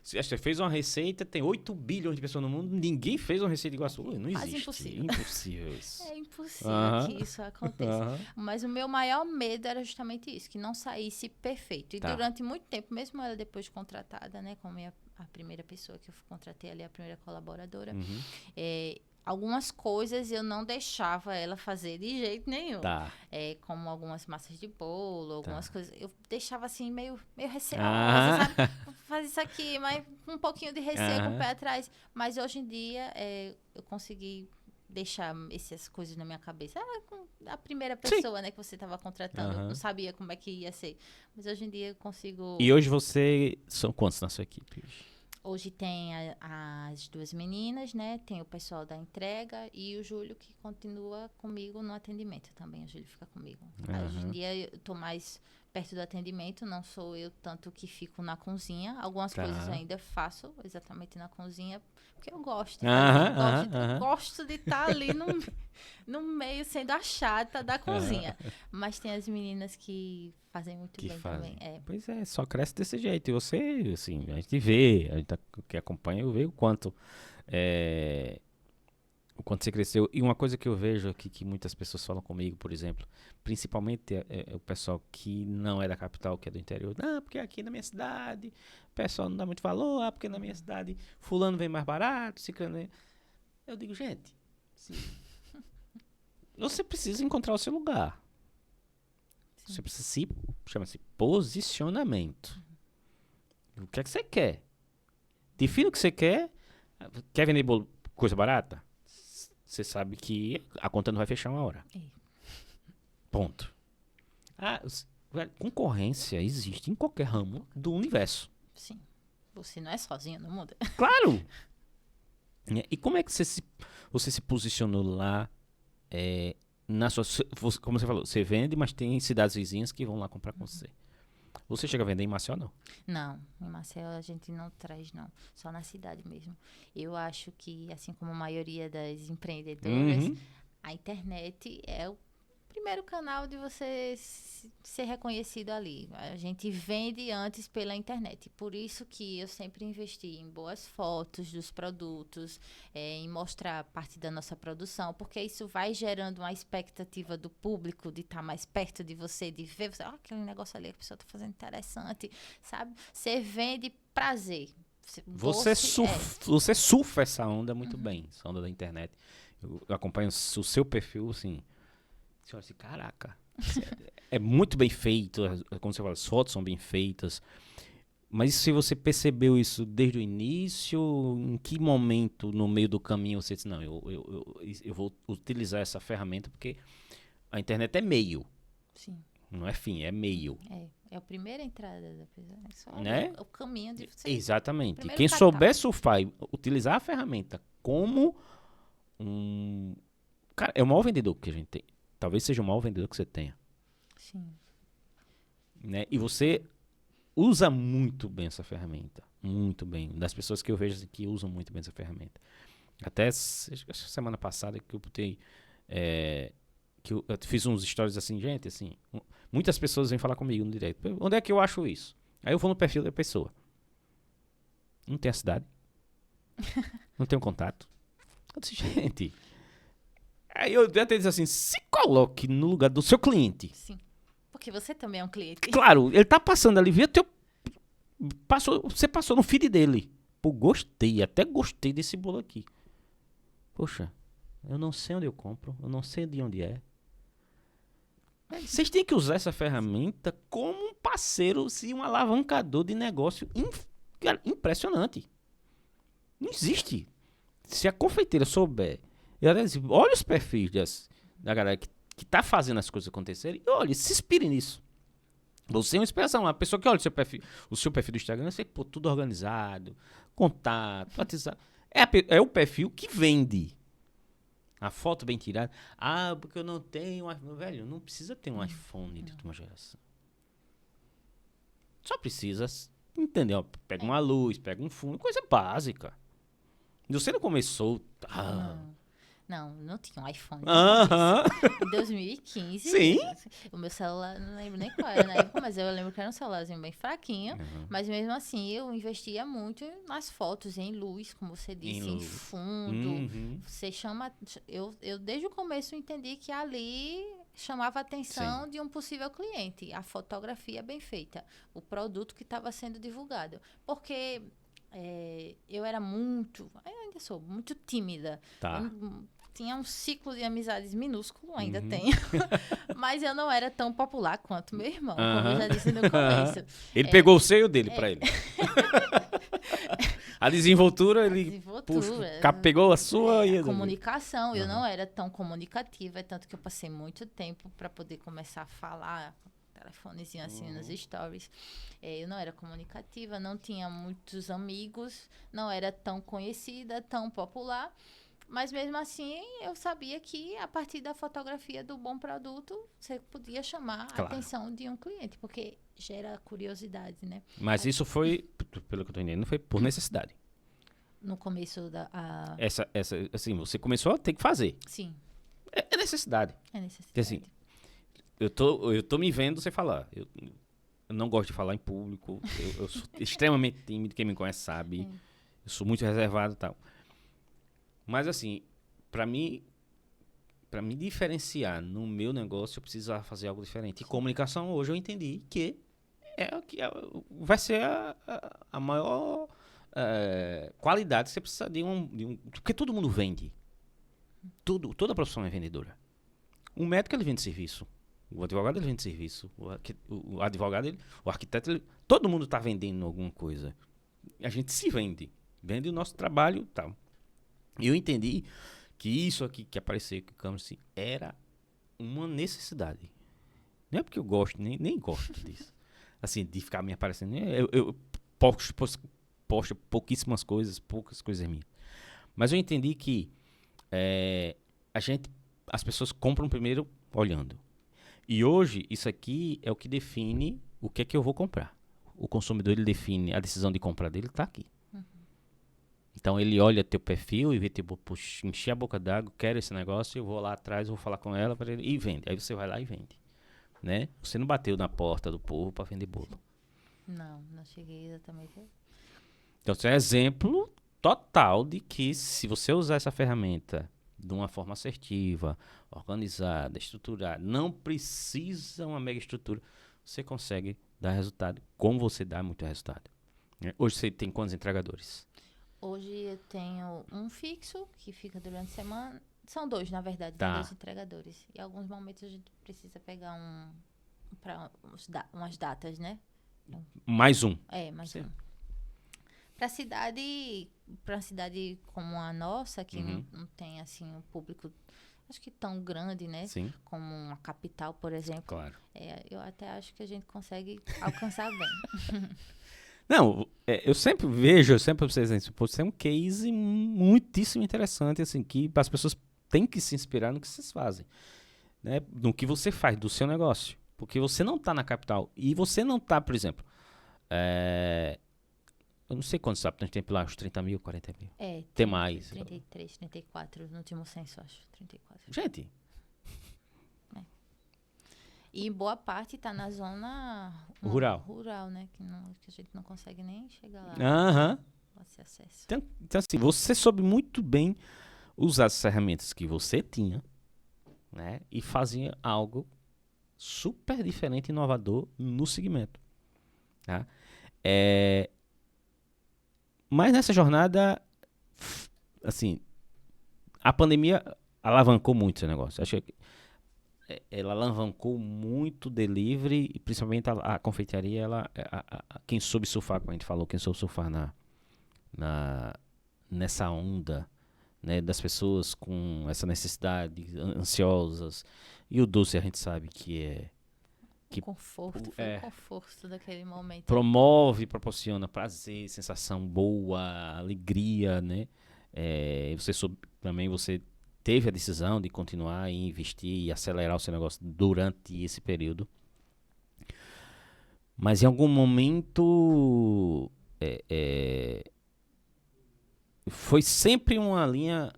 você fez uma receita, tem 8 bilhões de pessoas no mundo, ninguém fez uma receita igual a sua. Não existe. Impossível isso. É impossível que isso aconteça. Mas o meu maior medo era justamente isso, que não saísse perfeito. E durante muito tempo, mesmo ela depois contratada, né, como a primeira pessoa que eu contratei ali, a primeira colaboradora, algumas coisas eu não deixava ela fazer de jeito nenhum. Como algumas massas de bolo, algumas coisas. Eu deixava assim, meio receosa, sabe? Faz isso aqui, mas com um pouquinho de receio, com o pé atrás. Mas hoje em dia, eu consegui deixar essas coisas na minha cabeça. A primeira pessoa, né, que você estava contratando, não sabia como é que ia ser. Mas hoje em dia eu consigo... E hoje são quantos na sua equipe? Hoje tem as duas meninas, né? Tem o pessoal da entrega e o Júlio, que continua comigo no atendimento também. O Júlio fica comigo. Hoje em dia eu tô mais perto do atendimento, não sou eu tanto que fico na cozinha. Algumas coisas ainda faço exatamente na cozinha, porque eu gosto. Eu gosto de estar ali no meio, sendo a chata da cozinha. Mas tem as meninas que fazem muito bem também. Pois é, só cresce desse jeito. E você, assim, a gente vê, que acompanha, eu vejo o quanto você cresceu. E uma coisa que eu vejo aqui, que muitas pessoas falam comigo, por exemplo, principalmente o pessoal que não é da capital, que é do interior. Não, porque aqui na minha cidade o pessoal não dá muito valor, porque na minha cidade fulano vem mais barato, ciclano. Eu digo, gente, você precisa encontrar o seu lugar. Você precisa chama-se posicionamento. O que é que você quer? Defina o que você quer. Quer vender coisa barata? Você sabe que a conta não vai fechar uma hora. Ponto. Concorrência existe em qualquer ramo do universo. Sim. Você não é sozinho no mundo. Claro! E como é que você se posicionou lá? Como você falou, você vende, mas tem cidades vizinhas que vão lá comprar com você. Você chega a vender em Maceió, não? Não, em Maceió a gente não traz, não. Só na cidade mesmo. Eu acho que, assim como a maioria das empreendedoras, a internet é o primeiro canal de você ser reconhecido ali. A gente vende antes pela internet. Por isso que eu sempre investi em boas fotos dos produtos, em mostrar parte da nossa produção, porque isso vai gerando uma expectativa do público de estar mais perto de você, de ver você, aquele negócio ali que a pessoa está fazendo interessante, sabe? Você vende prazer. Você surfa essa onda muito bem, essa onda da internet. Eu acompanho o seu perfil, assim... Você olha assim, caraca, é muito bem feito, como você fala, as fotos são bem feitas, mas se você percebeu isso desde o início, em que momento no meio do caminho você disse, não, eu vou utilizar essa ferramenta porque a internet é meio. Sim. Não é fim, é meio. É a primeira entrada da pessoa. É só Né? o caminho de você. Exatamente. Quem souber surfar e utilizar a ferramenta como um... Cara, é o maior vendedor que a gente tem. Talvez seja o maior vendedor que você tenha. Sim. Né? E você usa muito bem essa ferramenta. Muito bem. Das pessoas que eu vejo que usam muito bem essa ferramenta. Até semana passada que eu botei... que eu fiz uns stories assim, gente, assim... Muitas pessoas vêm falar comigo no direct. Onde é que eu acho isso? Aí eu vou no perfil da pessoa. Não tem a cidade. Não tem um contato. Eu disse, gente... Aí eu até disse assim, se coloque no lugar do seu cliente. Sim. Porque você também é um cliente. Claro, ele tá passando ali, você passou no feed dele. Pô, gostei, até gostei desse bolo aqui. Poxa, eu não sei onde eu compro, eu não sei de onde é. Vocês têm que usar essa ferramenta como um parceiro, assim, um alavancador de negócio impressionante. Não existe. Se a confeiteira souber, olha os perfis da galera que tá fazendo as coisas acontecerem, e olha, se inspire nisso. Você é uma inspiração. A pessoa que olha o seu perfil do Instagram, você pô, tudo organizado, contato, WhatsApp. É o perfil que vende. A foto bem tirada. Ah, porque eu não tenho... Velho, não precisa ter um iPhone de última geração. Só precisa, entendeu? Pega uma luz, pega um fundo, coisa básica. Você não começou... Não tinha um iPhone. Em 2015. Sim. O meu celular, não lembro nem qual era na época, mas eu lembro que era um celularzinho bem fraquinho. Mas mesmo assim, eu investia muito nas fotos, em luz, como você disse, em fundo. Você chama... Eu, desde o começo, entendi que ali chamava a atenção de um possível cliente. A fotografia bem feita. O produto que estava sendo divulgado. Porque... eu era eu ainda sou muito tímida. Tá. Tinha um ciclo de amizades minúsculo, ainda tenho. Mas eu não era tão popular quanto meu irmão, como eu já disse no começo. Ele pegou o seio dele pra ele. A desenvoltura, ele pegou a sua e... A comunicação, eu não era tão comunicativa, tanto que eu passei muito tempo para poder começar a falar... telefonezinho assim nos stories. Eu não era comunicativa, não tinha muitos amigos, não era tão conhecida, tão popular, mas mesmo assim eu sabia que a partir da fotografia do bom produto você podia chamar a atenção de um cliente, porque gera curiosidade, né? Mas isso foi, pelo que eu tô entendendo, foi por necessidade. No começo da... assim, você começou a ter que fazer. Sim. É necessidade. É necessidade. Porque, assim, eu tô me vendo você falar. Eu não gosto de falar em público. Eu sou extremamente tímido. Quem me conhece sabe. Eu sou muito reservado e tal. Mas, assim, pra me diferenciar no meu negócio, eu precisava fazer algo diferente. E comunicação, hoje eu entendi que vai ser a maior qualidade. Você precisa de um... Porque todo mundo vende. Toda profissão é vendedora. O médico, ele vende serviço. O advogado, ele vende serviço. O advogado, o arquiteto, todo mundo está vendendo alguma coisa. A gente se vende. Vende o nosso trabalho e tal. E eu entendi que isso aqui que apareceu com o câmera assim, era uma necessidade. Não é porque eu gosto, nem gosto disso. Assim, de ficar me aparecendo. Eu posto pouquíssimas coisas, poucas coisas minhas. Mas eu entendi que as pessoas compram primeiro olhando. E hoje, isso aqui é o que define o que é que eu vou comprar. O consumidor, ele define a decisão de compra dele, tá aqui. Então, ele olha teu perfil e vê, tipo, puxa, enchi a boca d'água, quero esse negócio, eu vou lá atrás, vou falar com ela e vende. Aí você vai lá e vende. Né? Você não bateu na porta do povo para vender bolo. Não cheguei exatamente. Então, isso é exemplo total de que se você usar essa ferramenta de uma forma assertiva, organizada, estruturada, não precisa uma mega estrutura, você consegue dar resultado, como você dá muito resultado. Hoje você tem quantos entregadores? Hoje eu tenho um fixo, que fica durante a semana. São 2, na verdade, tá. 2 entregadores. Em alguns momentos a gente precisa pegar umas datas, né? Mais um. Mais um. Para cidade como a nossa, que não tem assim um público acho que tão grande, né? Sim. Como uma capital, por exemplo. Claro. Eu até acho que a gente consegue alcançar bem. Não, eu sempre vejo, eu sempre observo isso, você é um case muitíssimo interessante, assim, que as pessoas têm que se inspirar no que vocês fazem, né? No que você faz, do seu negócio. Porque você não está na capital. E você não está, por exemplo, eu não sei quantos habitantes tem lá, uns 30 mil, 40 mil. Tem mais. 33, 34, no último censo, acho. 34. Gente. E boa parte está na zona rural, né? Que a gente não consegue nem chegar lá. Aham. Esse acesso. Então, assim, você soube muito bem usar as ferramentas que você tinha, né? E fazia algo super diferente e inovador no segmento. Tá? Mas nessa jornada, assim, a pandemia alavancou muito esse negócio. Acho que ela alavancou muito o delivery, e principalmente a confeitaria, quem soube surfar, como a gente falou, quem soube surfar nessa onda, né, das pessoas com essa necessidade, ansiosas. E o doce a gente sabe que é... O conforto, foi o conforto daquele momento. Promove, proporciona prazer, sensação boa, alegria, né? Você teve a decisão de continuar e investir e acelerar o seu negócio durante esse período. Mas em algum momento foi sempre uma linha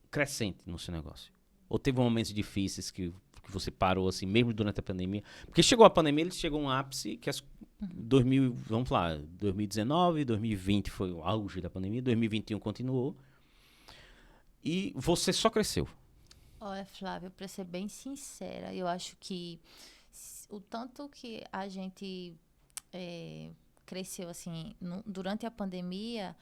crescente no seu negócio. Ou teve momentos difíceis que você parou assim, mesmo durante a pandemia? Porque chegou a pandemia, ele chegou a um ápice que 2019, 2020 foi o auge da pandemia, 2021 continuou. E você só cresceu. Olha, Flávio, para ser bem sincera, eu acho que o tanto que a gente cresceu assim durante a pandemia,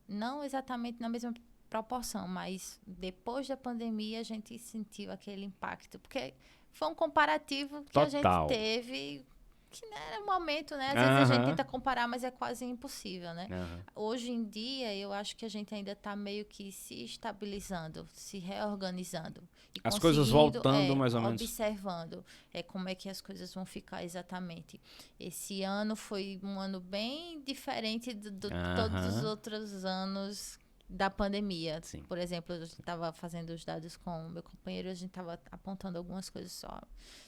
não exatamente na mesma proporção, mas depois da pandemia a gente sentiu aquele impacto, porque foi um comparativo que a gente teve, que não era momento, né? Às vezes a gente tenta comparar, mas é quase impossível, né? Hoje em dia, eu acho que a gente ainda está meio que se estabilizando, se reorganizando. E as coisas voltando mais ou menos. Observando como é que as coisas vão ficar exatamente. Esse ano foi um ano bem diferente de todos os outros anos da pandemia. Sim. Por exemplo, eu estava fazendo os dados com o meu companheiro, a gente estava apontando algumas coisas só.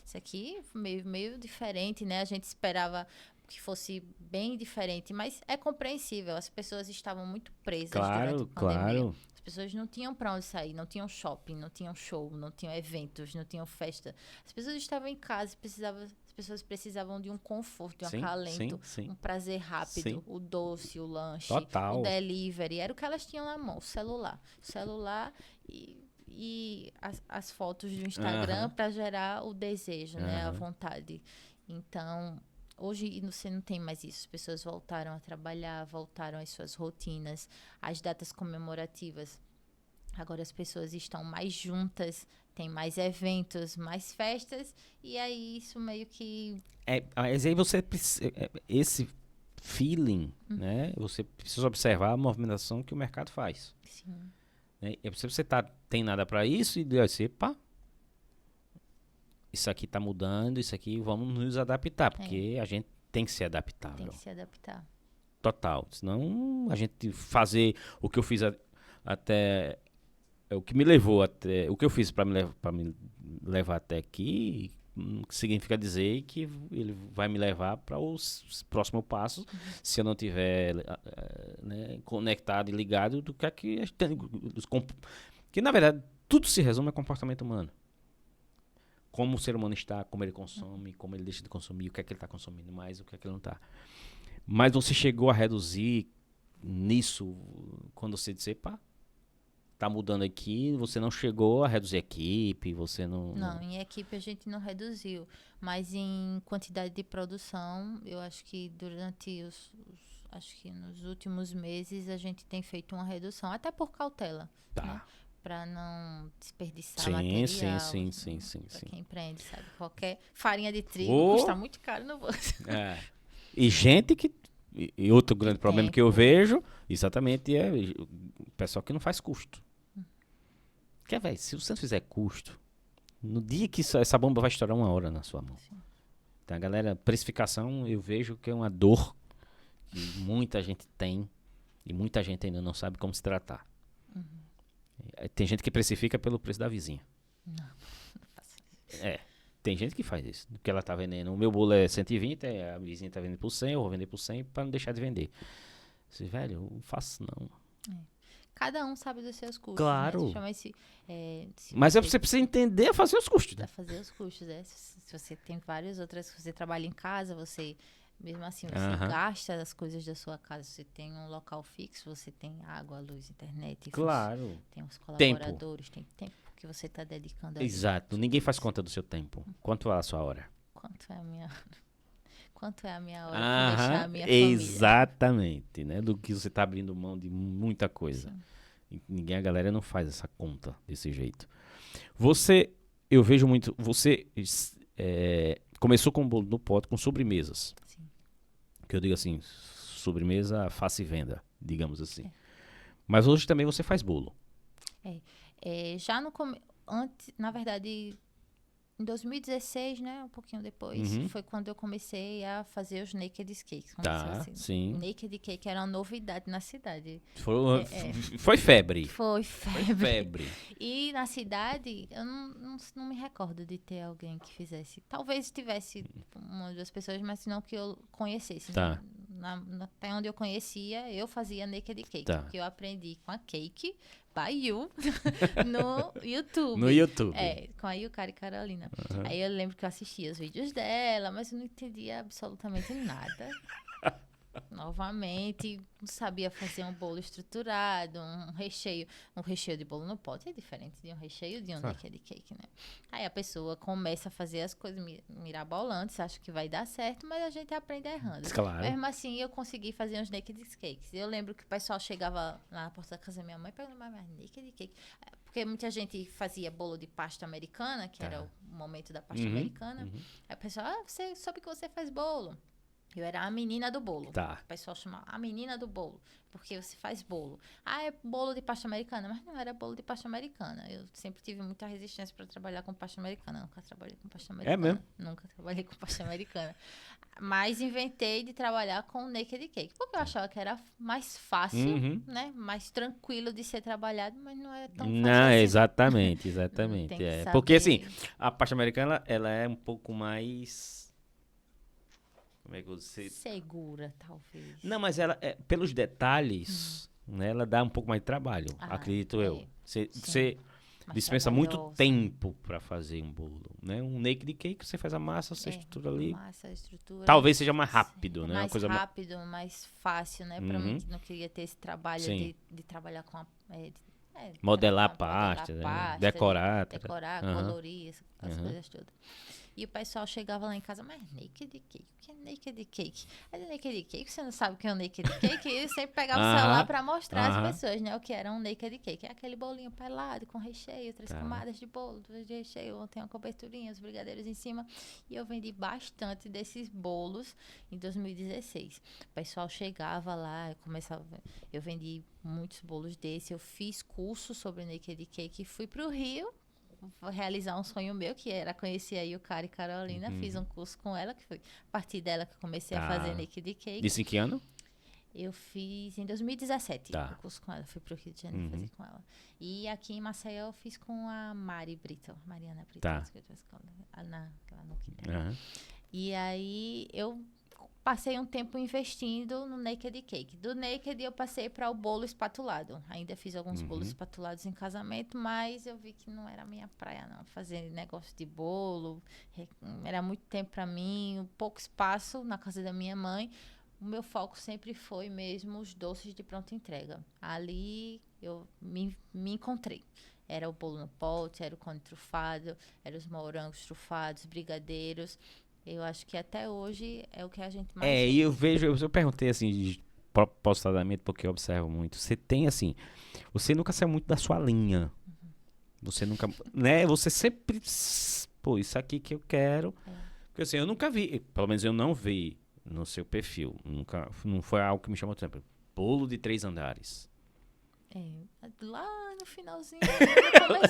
Isso aqui meio diferente, né? A gente esperava que fosse bem diferente, mas é compreensível. As pessoas estavam muito presas durante a pandemia. Claro. As pessoas não tinham para onde sair, não tinham shopping, não tinham show, não tinham eventos, não tinham festa. As pessoas estavam em casa, as pessoas precisavam de um conforto, de um acalento, um prazer rápido, o doce, o lanche, o delivery. Era o que elas tinham na mão, o celular. E as fotos do Instagram para gerar o desejo, né? A vontade. Então, hoje você não tem mais isso. As pessoas voltaram a trabalhar, voltaram às suas rotinas, às datas comemorativas. Agora as pessoas estão mais juntas, tem mais eventos, mais festas, e aí isso meio que... Mas aí você precisa... Esse feeling, né? Você precisa observar a movimentação que o mercado faz. Sim. Né? E você tem nada para isso, e você, isso aqui tá mudando, isso aqui vamos nos adaptar, porque a gente tem que ser adaptável. Tem que se adaptar. Total. Senão a gente fazer o que eu fiz até... O que me levou até... O que eu fiz para me levar até aqui significa dizer que ele vai me levar para os próximos passos, se eu não tiver conectado e ligado do que é que... Que, na verdade, tudo se resume a comportamento humano. Como o ser humano está, como ele consome, como ele deixa de consumir, o que é que ele está consumindo mais, o que é que ele não está. Mas você chegou a reduzir nisso quando você disse, tá mudando aqui, você não chegou a reduzir a equipe, você não... Não, em equipe a gente não reduziu, mas em quantidade de produção, eu acho que durante acho que nos últimos meses a gente tem feito uma redução, até por cautela, né? Para não desperdiçar material. Sim. Para quem empreende, sabe? Qualquer farinha de trigo custa muito caro no bolso. E gente que... E outro grande problema que eu vejo, exatamente, é o pessoal que não faz custo. Porque, velho, se você não fizer custo, no dia que essa bomba vai estourar 1 hora na sua mão. Sim. Então, a galera, precificação, eu vejo que é uma dor que muita gente tem e muita gente ainda não sabe como se tratar. Tem gente que precifica pelo preço da vizinha. Não faço isso. Tem gente que faz isso. Porque ela tá vendendo, o meu bolo é 120, a vizinha tá vendendo por 100, eu vou vender por 100 pra não deixar de vender. Assim, velho, eu não faço não. Cada um sabe dos seus custos. Claro. Né? Chama esse, Mas você precisa entender a fazer os custos, né? a fazer os custos, né? Se você tem várias outras, se você trabalha em casa, você, mesmo assim, você gasta as coisas da sua casa. Você tem um local fixo, você tem água, luz, internet. Claro. Tem os colaboradores, tem tempo que você está dedicando a isso. Exato. Ninguém faz conta do seu tempo. Quanto é a sua hora? Quanto é a minha hora para deixar a minha Exatamente, né? Do que você tá abrindo mão de muita coisa. Ninguém, a galera não faz essa conta desse jeito. Eu vejo muito, você começou com bolo no pote, com sobremesas. Sim. Que eu digo assim, sobremesa face venda, digamos assim. Mas hoje também você faz bolo. Já no antes, na verdade, em 2016, né, um pouquinho depois, foi quando eu comecei a fazer os Naked Cakes. Sim. Naked Cake era uma novidade na cidade. Foi febre. Foi febre. Febre. E na cidade, eu não me recordo de ter alguém que fizesse. Talvez tivesse uma ou duas pessoas, mas não que eu conhecesse. Tá. Até onde eu conhecia, eu fazia Naked Cake. Tá. Porque eu aprendi com a Cake by You no YouTube. No YouTube. Com a Yukari Carolina. Aí eu lembro que eu assistia os vídeos dela, mas eu não entendia absolutamente nada. Novamente, não sabia fazer um bolo estruturado, um recheio de bolo no pote é diferente de um recheio de um naked cake, né? Aí a pessoa começa a fazer as coisas mirabolantes, acha que vai dar certo, mas a gente aprende errando. Claro. Mesmo assim, eu consegui fazer uns naked cakes. Eu lembro que o pessoal chegava na porta da casa da minha mãe e perguntava, mas naked cake? Porque muita gente fazia bolo de pasta americana, que era o momento da pasta americana. Aí o pessoal, você soube que você faz bolo. Eu era a menina do bolo. Tá. O pessoal chamava a menina do bolo, porque você faz bolo. É bolo de pasta americana, mas não era bolo de pasta americana. Eu sempre tive muita resistência para trabalhar com pasta americana. Nunca trabalhei com pasta americana. É mesmo? Nunca trabalhei com pasta americana. Mas inventei de trabalhar com naked cake, porque eu achava que era mais fácil, né? Mais tranquilo de ser trabalhado, mas não é tão fácil Não, assim. exatamente. Tem que saber. Porque assim, a pasta americana, ela é um pouco mais... Como é que você... Segura, talvez. Não, mas ela, pelos detalhes, né, ela dá um pouco mais de trabalho, acredito eu. Você dispensa muito tempo para fazer um bolo, né? Um naked cake, você faz a massa, você estrutura ali. Massa, estrutura. Talvez seja mais rápido, né? Mais rápido, mais fácil, né? Para mim, que não queria ter esse trabalho de trabalhar com modelar a pasta, decorar, colorir, as coisas todas. E o pessoal chegava lá em casa, mas naked cake? O que é naked cake? Naked cake? Você não sabe o que é um naked cake? E eu sempre pegava o celular para mostrar às pessoas, né? O que era um naked cake. É aquele bolinho pelado, com recheio, 3 camadas de bolo, 2 de recheio, tem uma coberturinha, os brigadeiros em cima. E eu vendi bastante desses bolos em 2016. O pessoal chegava lá, eu vendi muitos bolos desses. Eu fiz curso sobre naked cake e fui pro Rio realizar um sonho meu, que era conhecer a Yukari Carolina. Fiz um curso com ela, que foi a partir dela que eu comecei a fazer naked cake. Isso em que ano? Eu fiz em 2017 o curso com ela. Fui pro Rio de Janeiro fazer com ela. E aqui em Maceió eu fiz com a Mariana Brito. Lá no Quintal. E aí eu passei um tempo investindo no naked cake. Do naked eu passei para o bolo espatulado. Ainda fiz alguns bolos espatulados em casamento, mas eu vi que não era a minha praia, não. Fazer negócio de bolo, era muito tempo para mim, pouco espaço na casa da minha mãe. O meu foco sempre foi mesmo os doces de pronta entrega. Ali eu me encontrei. Era o bolo no pote, era o cone trufado, era os morangos trufados, brigadeiros. Eu acho que até hoje é o que a gente mais... E eu vejo, eu perguntei assim, propositadamente, porque eu observo muito. Você tem assim, você nunca saiu muito da sua linha. Você nunca, né? Você sempre, pô, isso aqui que eu quero. Porque assim, eu nunca vi, pelo menos eu não vi no seu perfil. Não foi algo que me chamou tanto. Bolo de 3 andares. Lá no finalzinho,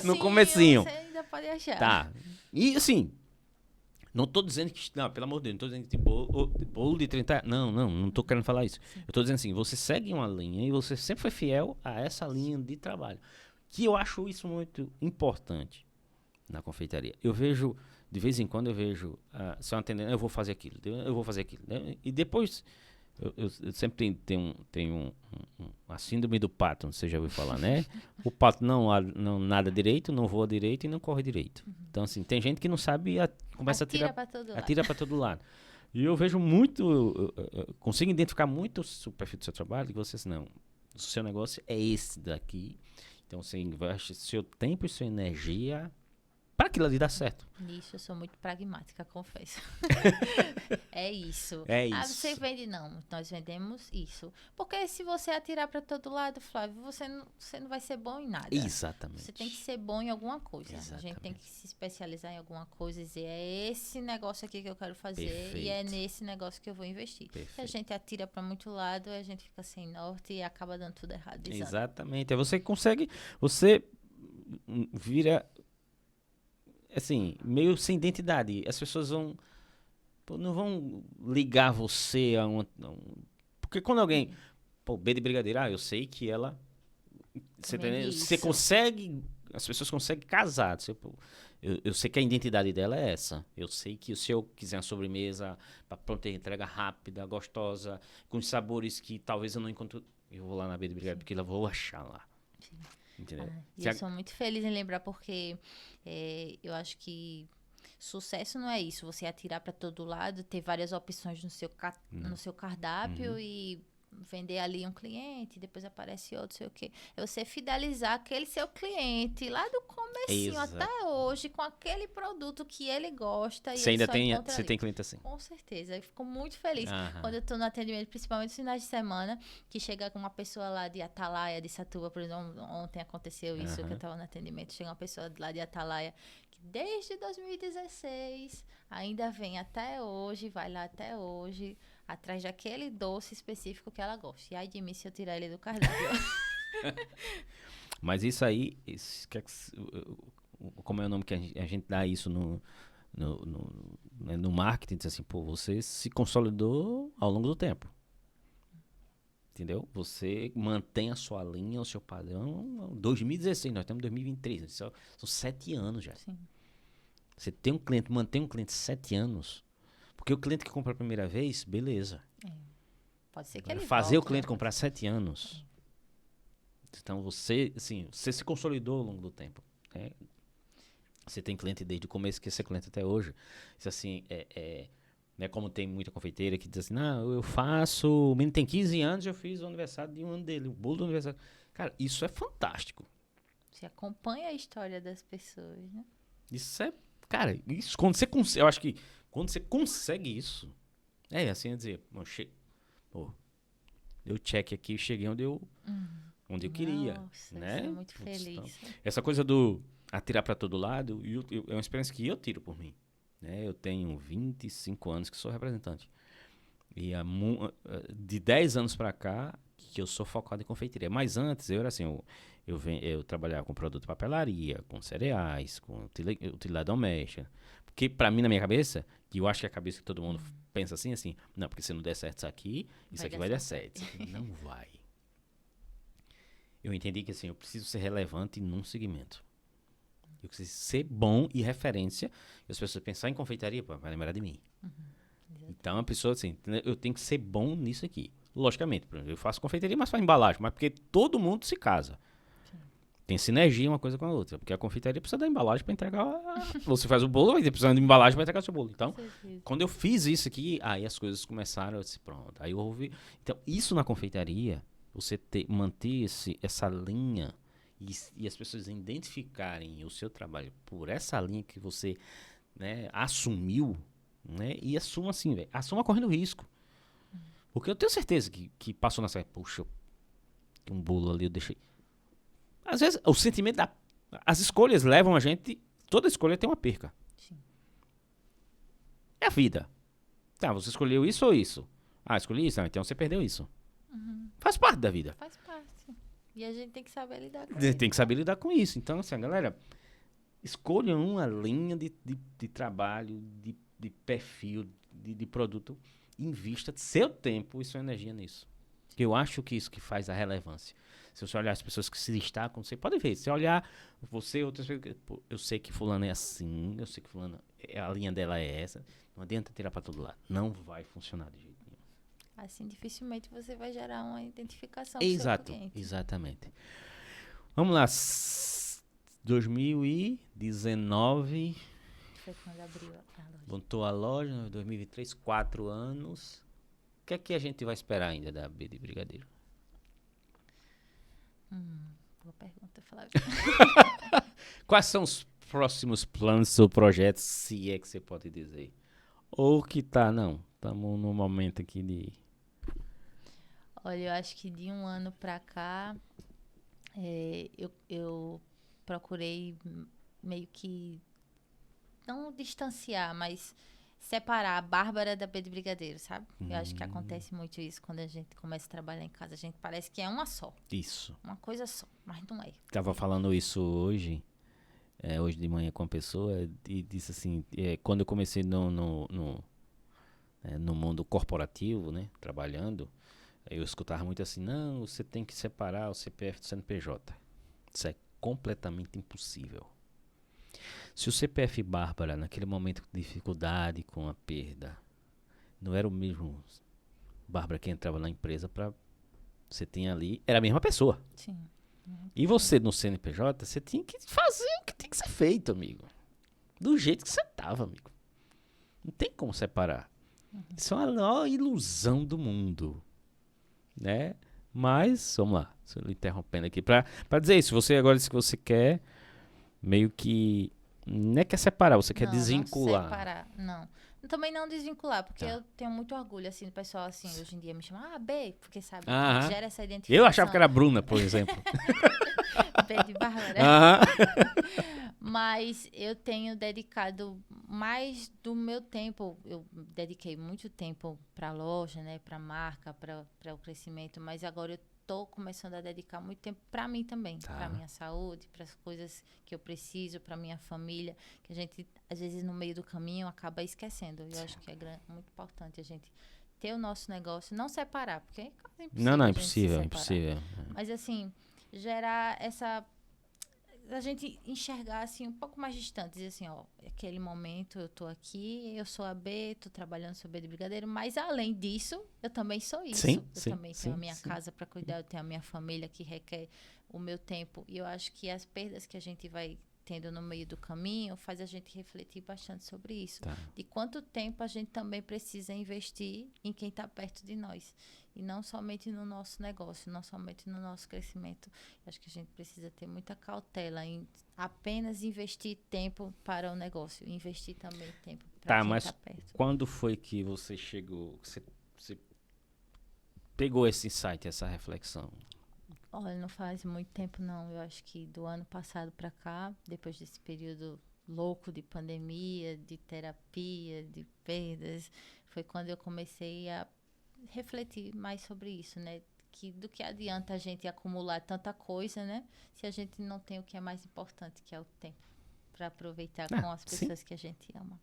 no comecinho. Você ainda pode achar. Tá. E assim, não tô dizendo que... Não, pelo amor de Deus, não tô dizendo que bolo de 30... Não tô querendo falar isso. Sim. Eu tô dizendo assim, você segue uma linha e você sempre foi fiel a essa linha de trabalho. Que eu acho isso muito importante na confeitaria. Eu vejo, de vez em quando eu vejo, se eu atender, eu vou fazer aquilo. Né? E depois... Eu sempre tenho a síndrome do pato, você já ouviu falar, né? O pato não nada direito, não voa direito e não corre direito. Então, assim, tem gente que não sabe e começa a tirar para todo lado. E eu vejo muito, consigo identificar muito o perfil do seu trabalho, e você assim, não, o seu negócio é esse daqui. Então, você investe seu tempo e sua energia para aquilo ali dar certo. Nisso eu sou muito pragmática, confesso. É isso. É isso. Você vende? Não, nós vendemos isso. Porque se você atirar para todo lado, Flávio, você não vai ser bom em nada. Exatamente. Você tem que ser bom em alguma coisa. Exatamente. A gente tem que se especializar em alguma coisa e dizer, é esse negócio aqui que eu quero fazer. Perfeito. E é nesse negócio que eu vou investir. Perfeito. Se a gente atira para muito lado, a gente fica sem norte e acaba dando tudo errado. Exatamente. Aí você consegue, você vira... assim, meio sem identidade. As pessoas não vão ligar você a porque quando alguém, B de brigadeiro, eu sei que ela, você consegue, as pessoas conseguem casar. Eu sei que a identidade dela é essa. Eu sei que se eu quiser uma sobremesa para pronta entrega rápida, gostosa, com sabores que talvez eu não encontro, eu vou lá na B de brigadeiro porque eu vou achar lá. Sim. Entendeu? E eu sou muito feliz em lembrar porque eu acho que sucesso não é isso, você atirar para todo lado, ter várias opções no seu cardápio e vender ali um cliente, depois aparece outro, sei o quê. É você fidelizar aquele seu cliente lá do comecinho até hoje com aquele produto que ele gosta. Você ainda tem cliente assim? Com certeza. Eu fico muito feliz quando eu tô no atendimento, principalmente nos finais de semana, que chega uma pessoa lá de Atalaia, de Satuba, por exemplo, ontem aconteceu isso, que eu tava no atendimento, chega uma pessoa lá de Atalaia, que desde 2016 ainda vem até hoje, vai lá até hoje, atrás daquele doce específico que ela gosta. E aí de mim se eu tirar ele do cardápio. Mas como é o nome que a gente dá isso no marketing, diz assim, você se consolidou ao longo do tempo. Entendeu? Você mantém a sua linha, o seu padrão. 2016, nós estamos em 2023. São 7 anos já. Sim. Você tem mantém um cliente 7 anos. Porque o cliente que compra a primeira vez, beleza. Pode ser que ele fazer volte, o cliente comprar 7 anos. Então você se consolidou ao longo do tempo. Né? Você tem cliente desde o começo, que esse cliente até hoje. Isso assim, né, como tem muita confeiteira que diz assim, não, eu faço, o menino tem 15 anos, eu fiz o aniversário de um ano dele, o bolo do aniversário. Cara, isso é fantástico. Você acompanha a história das pessoas, né? Isso é, cara, isso quando você consegue, eu acho que quando você consegue isso, assim, dizer, deu check aqui, cheguei onde eu queria, né? Eu muito feliz. Então, essa coisa do atirar para todo lado, é uma experiência que eu tiro por mim. Né? Eu tenho 25 anos que sou representante. E de 10 anos para cá, que eu sou focado em confeitaria. Mas antes, eu era assim, eu trabalhava com produto de papelaria, com cereais, com utilidade doméstica. Porque para mim, na minha cabeça, que eu acho que é a cabeça que todo mundo pensa assim, não, porque se não der certo isso aqui vai dar certo. Isso aqui não vai. Eu entendi que assim, eu preciso ser relevante num segmento. Eu preciso ser bom e referência. E as pessoas pensarem em confeitaria, vai lembrar de mim. Então, a pessoa assim, eu tenho que ser bom nisso aqui. Logicamente, por exemplo, eu faço confeitaria, mas faz embalagem. Mas porque todo mundo se casa. Sim. Tem sinergia uma coisa com a outra. Porque a confeitaria precisa da embalagem para entregar. Você faz o bolo, vai precisar de embalagem para entregar o seu bolo. Então, quando eu fiz isso aqui, aí as coisas começaram, eu disse, pronto. Aí eu ouvi. Então, isso na confeitaria, você manter essa linha e as pessoas identificarem o seu trabalho por essa linha que você, né, assumiu, né, e assuma assim, velho, assuma correndo risco. Porque eu tenho certeza que passou nessa, puxa, um bolo ali eu deixei. Às vezes, o sentimento as escolhas levam a gente, toda escolha tem uma perca. Sim. É a vida. Tá, você escolheu isso ou isso? Escolhi isso, então você perdeu isso. Faz parte da vida. Faz parte. E a gente tem que saber lidar com isso. Tem que saber lidar com isso. Então, assim, galera, escolham uma linha de trabalho, de perfil, de produto. Invista seu tempo e sua energia nisso. Eu acho que isso que faz a relevância. Se você olhar as pessoas que se destacam, você pode ver. Se olhar você, outras pessoas, eu sei que fulano é assim, eu sei que fulano, a linha dela é essa. Não adianta tirar para todo lado. Não vai funcionar de jeito nenhum. Assim, dificilmente você vai gerar uma identificação com o seu cliente. Exatamente. Vamos lá. 2019. Foi quando abriu a loja. Montou a loja, 2023, 4 anos. O que é que a gente vai esperar ainda da B de Brigadeiro? Boa pergunta, Flávio. Quais são os próximos planos ou projetos, se é que você pode dizer? Ou que não, estamos num momento aqui de... Olha, eu acho que de um ano pra cá, eu procurei meio que, não distanciar, mas separar a Bárbara da B de Brigadeiro, sabe? Eu acho que acontece muito isso quando a gente começa a trabalhar em casa. A gente parece que é uma só. Isso. Uma coisa só, mas não é. Tava falando isso hoje de manhã com uma pessoa e disse assim, quando eu comecei no mundo corporativo, né, trabalhando, eu escutava muito assim, não, você tem que separar o CPF do CNPJ. Isso é completamente impossível. Se o CPF Bárbara, naquele momento de dificuldade com a perda, não era o mesmo Bárbara que entrava na empresa para você tinha ali, era a mesma pessoa. Sim. E você no CNPJ, você tinha que fazer o que tem que ser feito, amigo. Do jeito que você tava, amigo. Não tem como separar. Isso é uma maior ilusão do mundo, né? Mas, vamos lá, estou interrompendo aqui para dizer isso. Você agora, se você quer meio que não é quer separar, você quer desvincular. Não separar, não. Também não desvincular, porque eu tenho muito orgulho, assim, do pessoal, assim, hoje em dia me chama, B, porque, sabe, gera essa identificação. Eu achava que era Bruna, por exemplo. B de Bárbara. Mas eu tenho dedicado mais do meu tempo, eu dediquei muito tempo para a loja, né, para a marca, para o crescimento, mas agora eu tô começando a dedicar muito tempo para mim também, para minha saúde, para as coisas que eu preciso, para minha família, que a gente às vezes no meio do caminho acaba esquecendo. Eu acho que é muito importante a gente ter o nosso negócio, não separar, porque é impossível. Não, impossível, impossível. Mas assim, gerar essa a gente enxergar assim um pouco mais distante, dizer assim, ó, aquele momento eu tô aqui, eu sou a B, tô trabalhando sobre B de Brigadeiro, mas além disso, eu também sou isso. Eu também tenho a minha casa para cuidar, eu tenho a minha família que requer o meu tempo. E eu acho que as perdas que a gente vai tendo no meio do caminho faz a gente refletir bastante sobre isso. De quanto tempo a gente também precisa investir em quem está perto de nós. E não somente no nosso negócio, não somente no nosso crescimento. Eu acho que a gente precisa ter muita cautela em apenas investir tempo para o negócio. Investir também tempo para quem está perto. Quando foi que você chegou, você pegou esse insight, essa reflexão? Olha, não faz muito tempo não. Eu acho que do ano passado para cá, depois desse período louco de pandemia, de terapia, de perdas, foi quando eu comecei a refletir mais sobre isso, né? Do que adianta a gente acumular tanta coisa, né? Se a gente não tem o que é mais importante, que é o tempo, para aproveitar com as pessoas que a gente ama.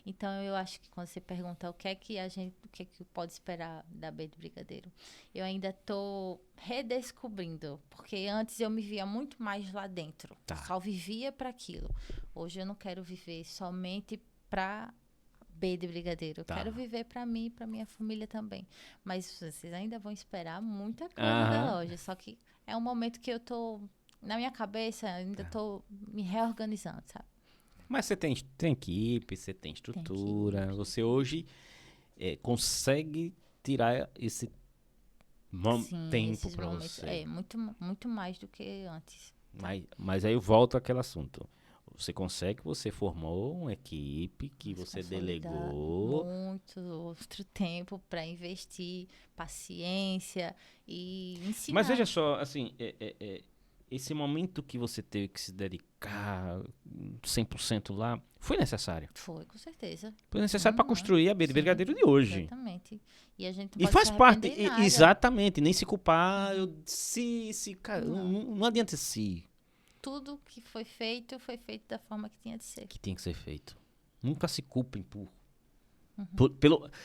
Então, eu acho que quando você pergunta o que é que pode esperar da B de Brigadeiro, eu ainda estou redescobrindo, porque antes eu me via muito mais lá dentro, só vivia para aquilo. Hoje eu não quero viver somente para B de Brigadeiro, eu quero viver para mim e para minha família também. Mas vocês ainda vão esperar muita coisa da loja, só que é um momento que eu tô, na minha cabeça, ainda tô me reorganizando, sabe? Mas você tem equipe, você tem estrutura, você hoje consegue tirar esse tempo para você. Muito mais do que antes. Mas aí eu volto àquele assunto. Você consegue, você formou uma equipe que você delegou. Muito outro tempo para investir, paciência e ensinar. Mas veja só, assim, esse momento que você teve que se dedicar 100% lá, foi necessário. Foi, com certeza. Foi necessário para construir a Brigadeiro de hoje. Exatamente. E a gente E faz parte, nada. exatamente, nem se culpar, cara, não adianta se. Tudo que foi feito da forma que tinha de ser. Que tinha que ser feito. Nunca se culpem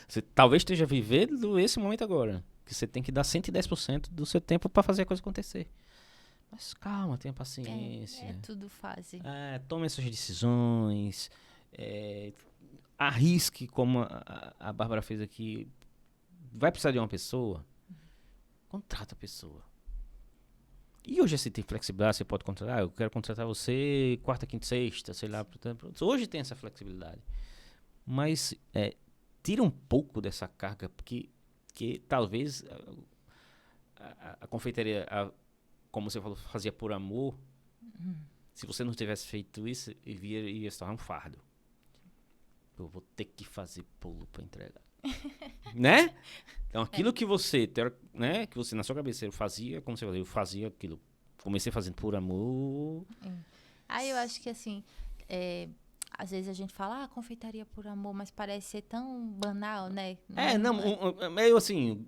você talvez esteja vivendo esse momento agora, que você tem que dar 110% do seu tempo para fazer a coisa acontecer. Mas calma, tenha paciência. É tudo fase. Tome essas decisões. Arrisque, como a Bárbara fez aqui. Vai precisar de uma pessoa? Contrata a pessoa. E hoje você tem flexibilidade, você pode contratar. Eu quero contratar você quarta, quinta, sexta, sei lá. Hoje tem essa flexibilidade. Mas tira um pouco dessa carga, porque talvez a confeitaria, como você falou, fazia por amor. Se você não tivesse feito isso, ia se tornar um fardo. Eu vou ter que fazer bolo para entregar. Né? Então aquilo que você, né, que você na sua cabeça fazia, como você falou, eu fazia aquilo. Comecei fazendo por amor. Aí eu acho que assim, às vezes a gente fala, confeitaria por amor, mas parece ser tão banal, né? Meio assim,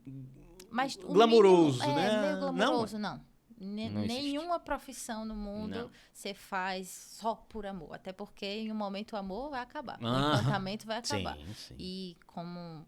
mas glamouroso, mínimo, né? Meio glamouroso, não. Nenhuma existe. profissão no mundo você faz só por amor. Até porque em um momento o amor vai acabar. O encantamento vai acabar. Sim. E como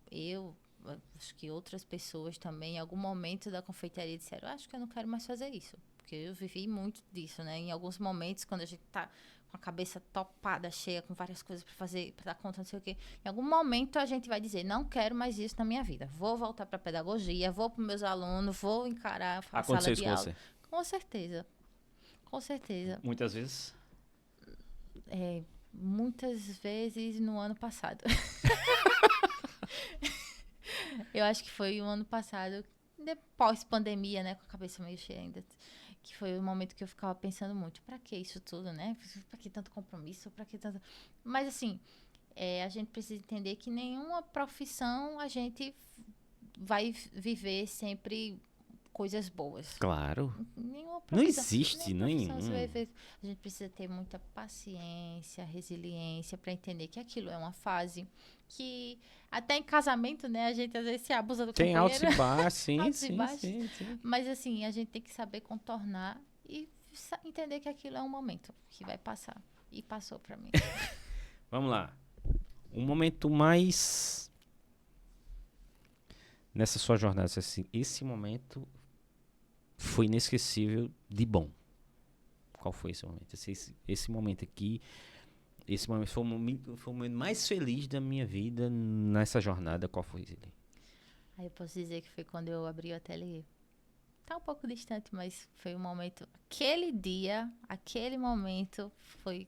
acho que outras pessoas também, em algum momento da confeitaria disseram, acho que eu não quero mais fazer isso. Porque eu vivi muito disso, né? Em alguns momentos, quando a gente tá com a cabeça topada, cheia, com várias coisas para fazer, para dar conta, não sei o quê. Em algum momento a gente vai dizer, não quero mais isso na minha vida. Vou voltar para pedagogia, vou para meus alunos, vou encarar a sala de aula. Você? Com certeza. Com certeza. Muitas vezes? Muitas vezes no ano passado. Eu acho que foi o ano passado, pós-pandemia, né? Com a cabeça meio cheia ainda. Que foi o momento que eu ficava pensando muito. Pra que isso tudo, né? Pra que tanto compromisso? Pra que tanto... Mas, assim, a gente precisa entender que nenhuma profissão a gente vai viver sempre coisas boas. Claro. Nenhuma profissão, não existe nenhum. A gente precisa ter muita paciência, resiliência para entender que aquilo é uma fase que até em casamento, né, a gente às vezes se abusa do companheiro. Tem altos e baixos, sim. Mas assim, a gente tem que saber contornar e entender que aquilo é um momento que vai passar. E passou para mim. Vamos lá. Um momento mais nessa sua jornada, assim, esse momento foi inesquecível de bom. Qual foi esse momento? Esse momento aqui, esse momento foi o momento mais feliz da minha vida nessa jornada. Qual foi ele? Aí eu posso dizer que foi quando eu abri o ateliê. Tá um pouco distante, mas foi um momento... aquele momento foi...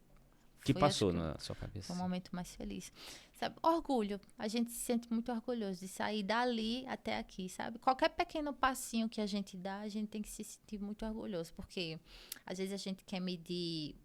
Que passou na sua cabeça? Foi o momento mais feliz. Sabe, orgulho. A gente se sente muito orgulhoso de sair dali até aqui, sabe? Qualquer pequeno passinho que a gente dá, a gente tem que se sentir muito orgulhoso. Porque, às vezes, a gente quer medir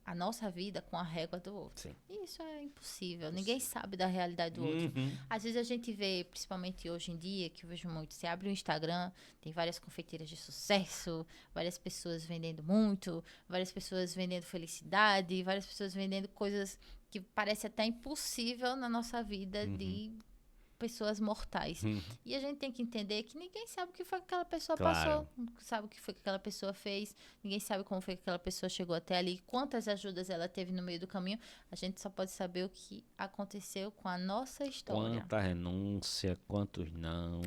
a nossa vida com a régua do outro. Sim. E isso é impossível. Ninguém sabe da realidade do outro. Às vezes, a gente vê, principalmente hoje em dia, que eu vejo muito, você abre o Instagram, tem várias confeiteiras de sucesso, várias pessoas vendendo muito, várias pessoas vendendo felicidade, várias pessoas vendendo coisas que parece até impossível na nossa vida de pessoas mortais. E a gente tem que entender que ninguém sabe o que foi que aquela pessoa passou, não sabe o que foi que aquela pessoa fez, ninguém sabe como foi que aquela pessoa chegou até ali, quantas ajudas ela teve no meio do caminho. A gente só pode saber o que aconteceu com a nossa história. Quanta renúncia, quantos não.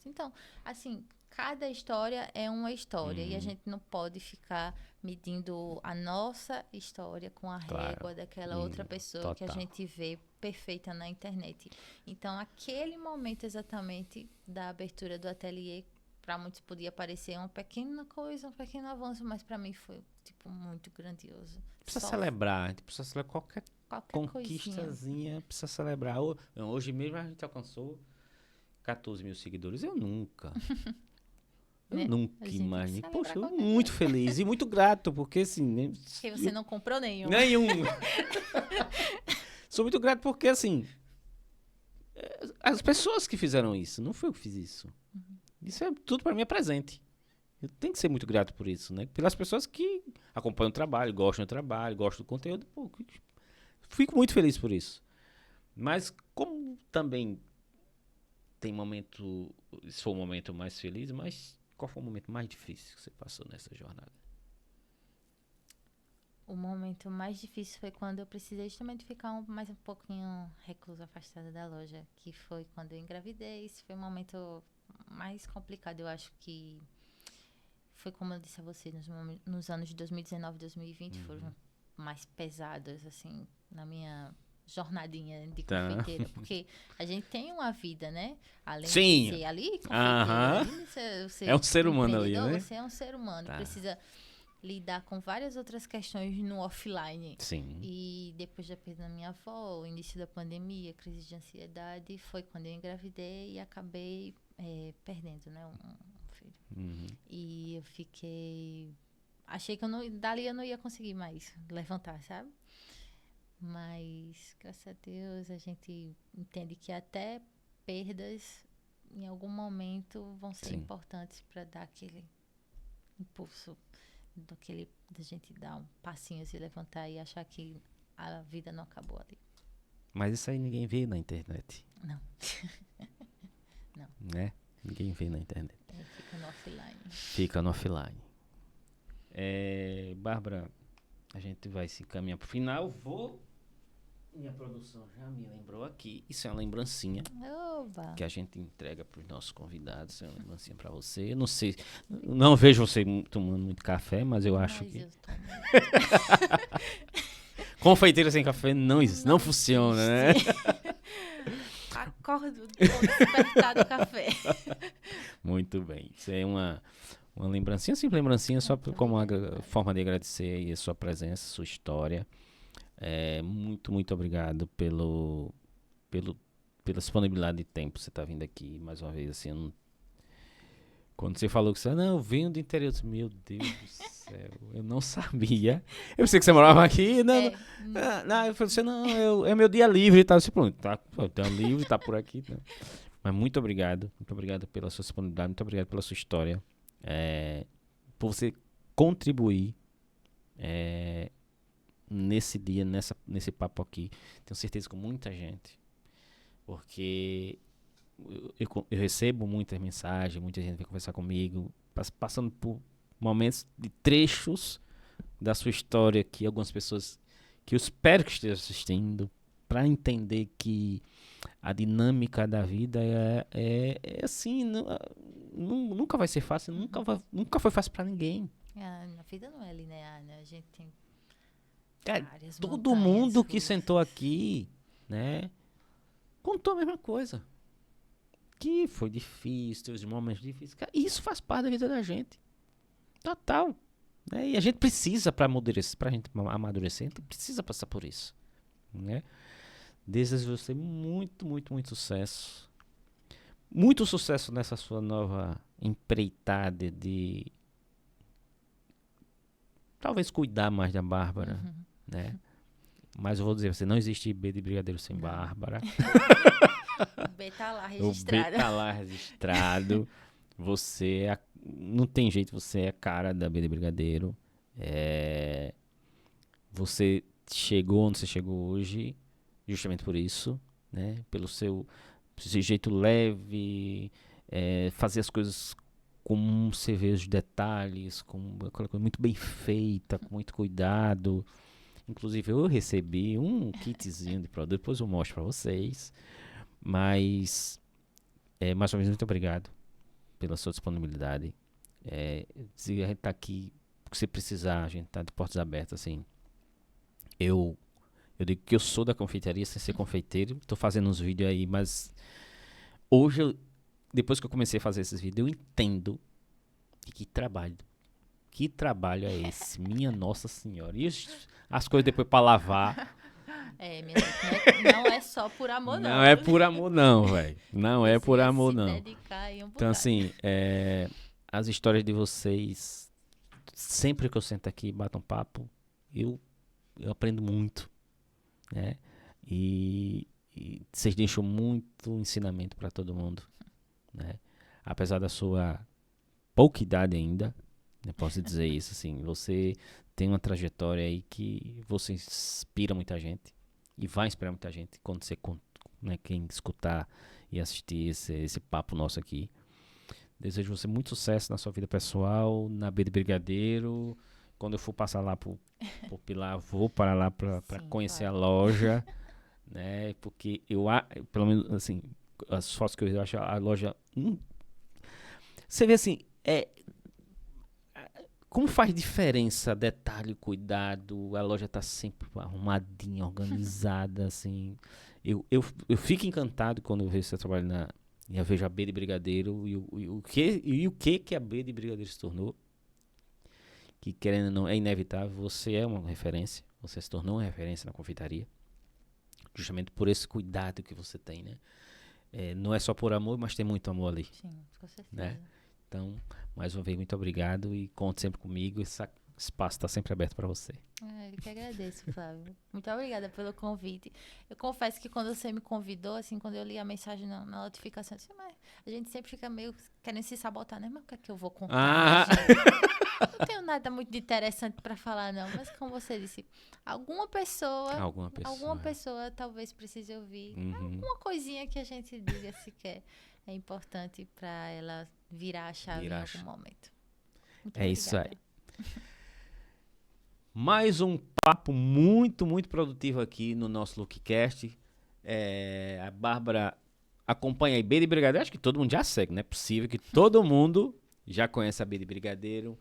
Então, assim, cada história é uma história e a gente não pode ficar medindo a nossa história com a régua daquela outra pessoa que a gente vê perfeita na internet. Então, aquele momento exatamente da abertura do ateliê, para muitos podia parecer uma pequena coisa, um pequeno avanço, mas para mim foi, tipo, muito grandioso. Precisa celebrar, a gente precisa celebrar qualquer conquistazinha, precisa celebrar. Hoje mesmo a gente alcançou 14 mil seguidores. Eu nunca imaginei. Poxa, eu muito feliz e muito grato, porque assim... Porque você não comprou nenhum. Sou muito grato porque, assim, as pessoas que fizeram isso, não foi eu que fiz isso. Isso é tudo pra mim é presente. Eu tenho que ser muito grato por isso, né? Pelas pessoas que acompanham o trabalho, gostam do trabalho, gostam do conteúdo. Pô, fico muito feliz por isso. Mas como também tem momento, esse foi o momento mais feliz, mas qual foi o momento mais difícil que você passou nessa jornada? O momento mais difícil foi quando eu precisei justamente ficar mais um pouquinho reclusa, afastada da loja, que foi quando eu engravidei. Esse foi o momento mais complicado, eu acho que foi como eu disse a você, nos anos de 2019 e 2020 foram mais pesados, assim, na minha jornadinha de confeiteira. Porque a gente tem uma vida, né? Além de ser ali confeiteira, além de ser é um ser humano ali, né? Você é um ser humano, precisa lidar com várias outras questões no offline. Sim. E depois da perda da minha avó, o início da pandemia, crise de ansiedade, foi quando eu engravidei e acabei perdendo, né, um filho. E eu fiquei... Achei que dali eu não ia conseguir mais levantar, sabe? Mas, graças a Deus, a gente entende que até perdas, em algum momento, vão ser importantes para dar aquele impulso da gente dar um passinho, se levantar e achar que a vida não acabou ali. Mas isso aí ninguém vê na internet. Não. Não. Né? Ninguém vê na internet. Fica no offline. Fica no offline. Bárbara, a gente vai se encaminhar pro final. Minha produção já me lembrou aqui. Isso é uma lembrancinha. Oba. Que a gente entrega pros nossos convidados. Isso é uma lembrancinha pra você. Eu não sei. Não vejo você tomando muito café, mas eu acho que. Eu tomo. Confeiteira sem café não funciona, né? Acordo despertar do café. Muito bem. Isso é uma lembrancinha, simples lembrancinha, só como uma forma de agradecer aí a sua presença, sua história. Muito, muito obrigado pela disponibilidade de tempo. Você tá vindo aqui mais uma vez, assim, quando você falou que você, eu venho do interior, eu disse, meu Deus do céu, eu não sabia. Eu pensei que você morava aqui, eu falei assim, é meu dia livre e tal. Você pronto, tá livre, tá por aqui. Não. Mas muito obrigado pela sua disponibilidade, muito obrigado pela sua história, por você contribuir nesse dia, nesse papo aqui. Tenho certeza com muita gente, porque eu recebo muitas mensagens, muita gente vem conversar comigo, passando por momentos de trechos da sua história que algumas pessoas que eu espero que estejam assistindo para entender que a dinâmica da vida é assim, nunca vai ser fácil, nunca foi fácil para ninguém. A vida não é linear, né? A gente tem todo mundo que sentou aqui, né, contou a mesma coisa. Que foi difícil, teve os momentos difíceis. Cara, isso faz parte da vida da gente. Total. Né? E a gente precisa, pra gente amadurecer, a gente precisa passar por isso. Né? Desejo você muito, muito, muito sucesso. Muito sucesso nessa sua nova empreitada de talvez cuidar mais da Bárbara. Né? Mas eu vou dizer, não existe B de Brigadeiro sem Bárbara. O B tá lá registrado. O B tá lá registrado. Você não tem jeito, você é a cara da B de Brigadeiro. Você chegou onde você chegou hoje, justamente por isso, né? Pelo seu jeito leve, fazer as coisas com você vê os detalhes, com aquela coisa muito bem feita, com muito cuidado. Inclusive eu recebi um kitzinho de produto, depois eu mostro para vocês. Mas, mais uma vez, muito obrigado pela sua disponibilidade. Se a gente tá aqui, se precisar, a gente tá de portas abertas, assim. Eu digo que eu sou da confeitaria sem ser confeiteiro. Tô fazendo uns vídeos aí, mas hoje, depois que eu comecei a fazer esses vídeos, eu entendo que trabalho é esse? Minha Nossa Senhora. E as coisas depois para lavar... Minha gente, não é só por amor, não. Não é por amor, não, velho. Não é por amor, não. Então, assim, as histórias de vocês, sempre que eu sento aqui e bato um papo, eu aprendo muito, né? E vocês deixam muito ensinamento para todo mundo, né? Apesar da sua pouca idade ainda, eu posso dizer isso, assim, você tem uma trajetória aí que você inspira muita gente e vai inspirar muita gente quando você, né, quem escutar e assistir esse papo nosso aqui. Desejo você muito sucesso na sua vida pessoal, na B de Brigadeiro. Quando eu for passar lá por Pilar, vou para lá para conhecer a loja, né? Porque pelo menos assim, as fotos que eu vi, eu acho a loja. Você vê assim, como faz diferença detalhe, cuidado, a loja tá sempre arrumadinha, organizada, assim. Eu fico encantado quando eu vejo você trabalhando e eu vejo a B de Brigadeiro e o que a B de Brigadeiro se tornou. Que querendo ou não, é inevitável, você é uma referência, você se tornou uma referência na confeitaria, justamente por esse cuidado que você tem, né? Não é só por amor, mas tem muito amor ali. Sim, com certeza. Né? Então, mais uma vez, muito obrigado e conte sempre comigo, esse espaço está sempre aberto para você. Eu que agradeço, Flávio. Muito obrigada pelo convite. Eu confesso que quando você me convidou, assim, quando eu li a mensagem na notificação, eu disse, mas a gente sempre fica meio querendo se sabotar, né? Mas o que é que eu vou contar? Não tenho nada muito interessante para falar, não. Mas como você disse, alguma pessoa talvez precise ouvir. Alguma coisinha que a gente diga sequer é importante para ela virar a chave em algum momento. Muito obrigada. Isso aí. Mais um papo muito, muito produtivo aqui no nosso Lookcast. A Bárbara acompanha aí B de Brigadeiro. Acho que todo mundo já segue, não é possível que todo mundo já conheça a B de Brigadeiro.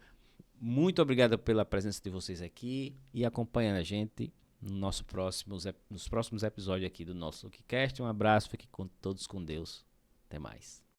Muito obrigado pela presença de vocês aqui e acompanhando a gente nos próximos episódios aqui do nosso Lookcast. Um abraço, fiquem todos com Deus. Até mais.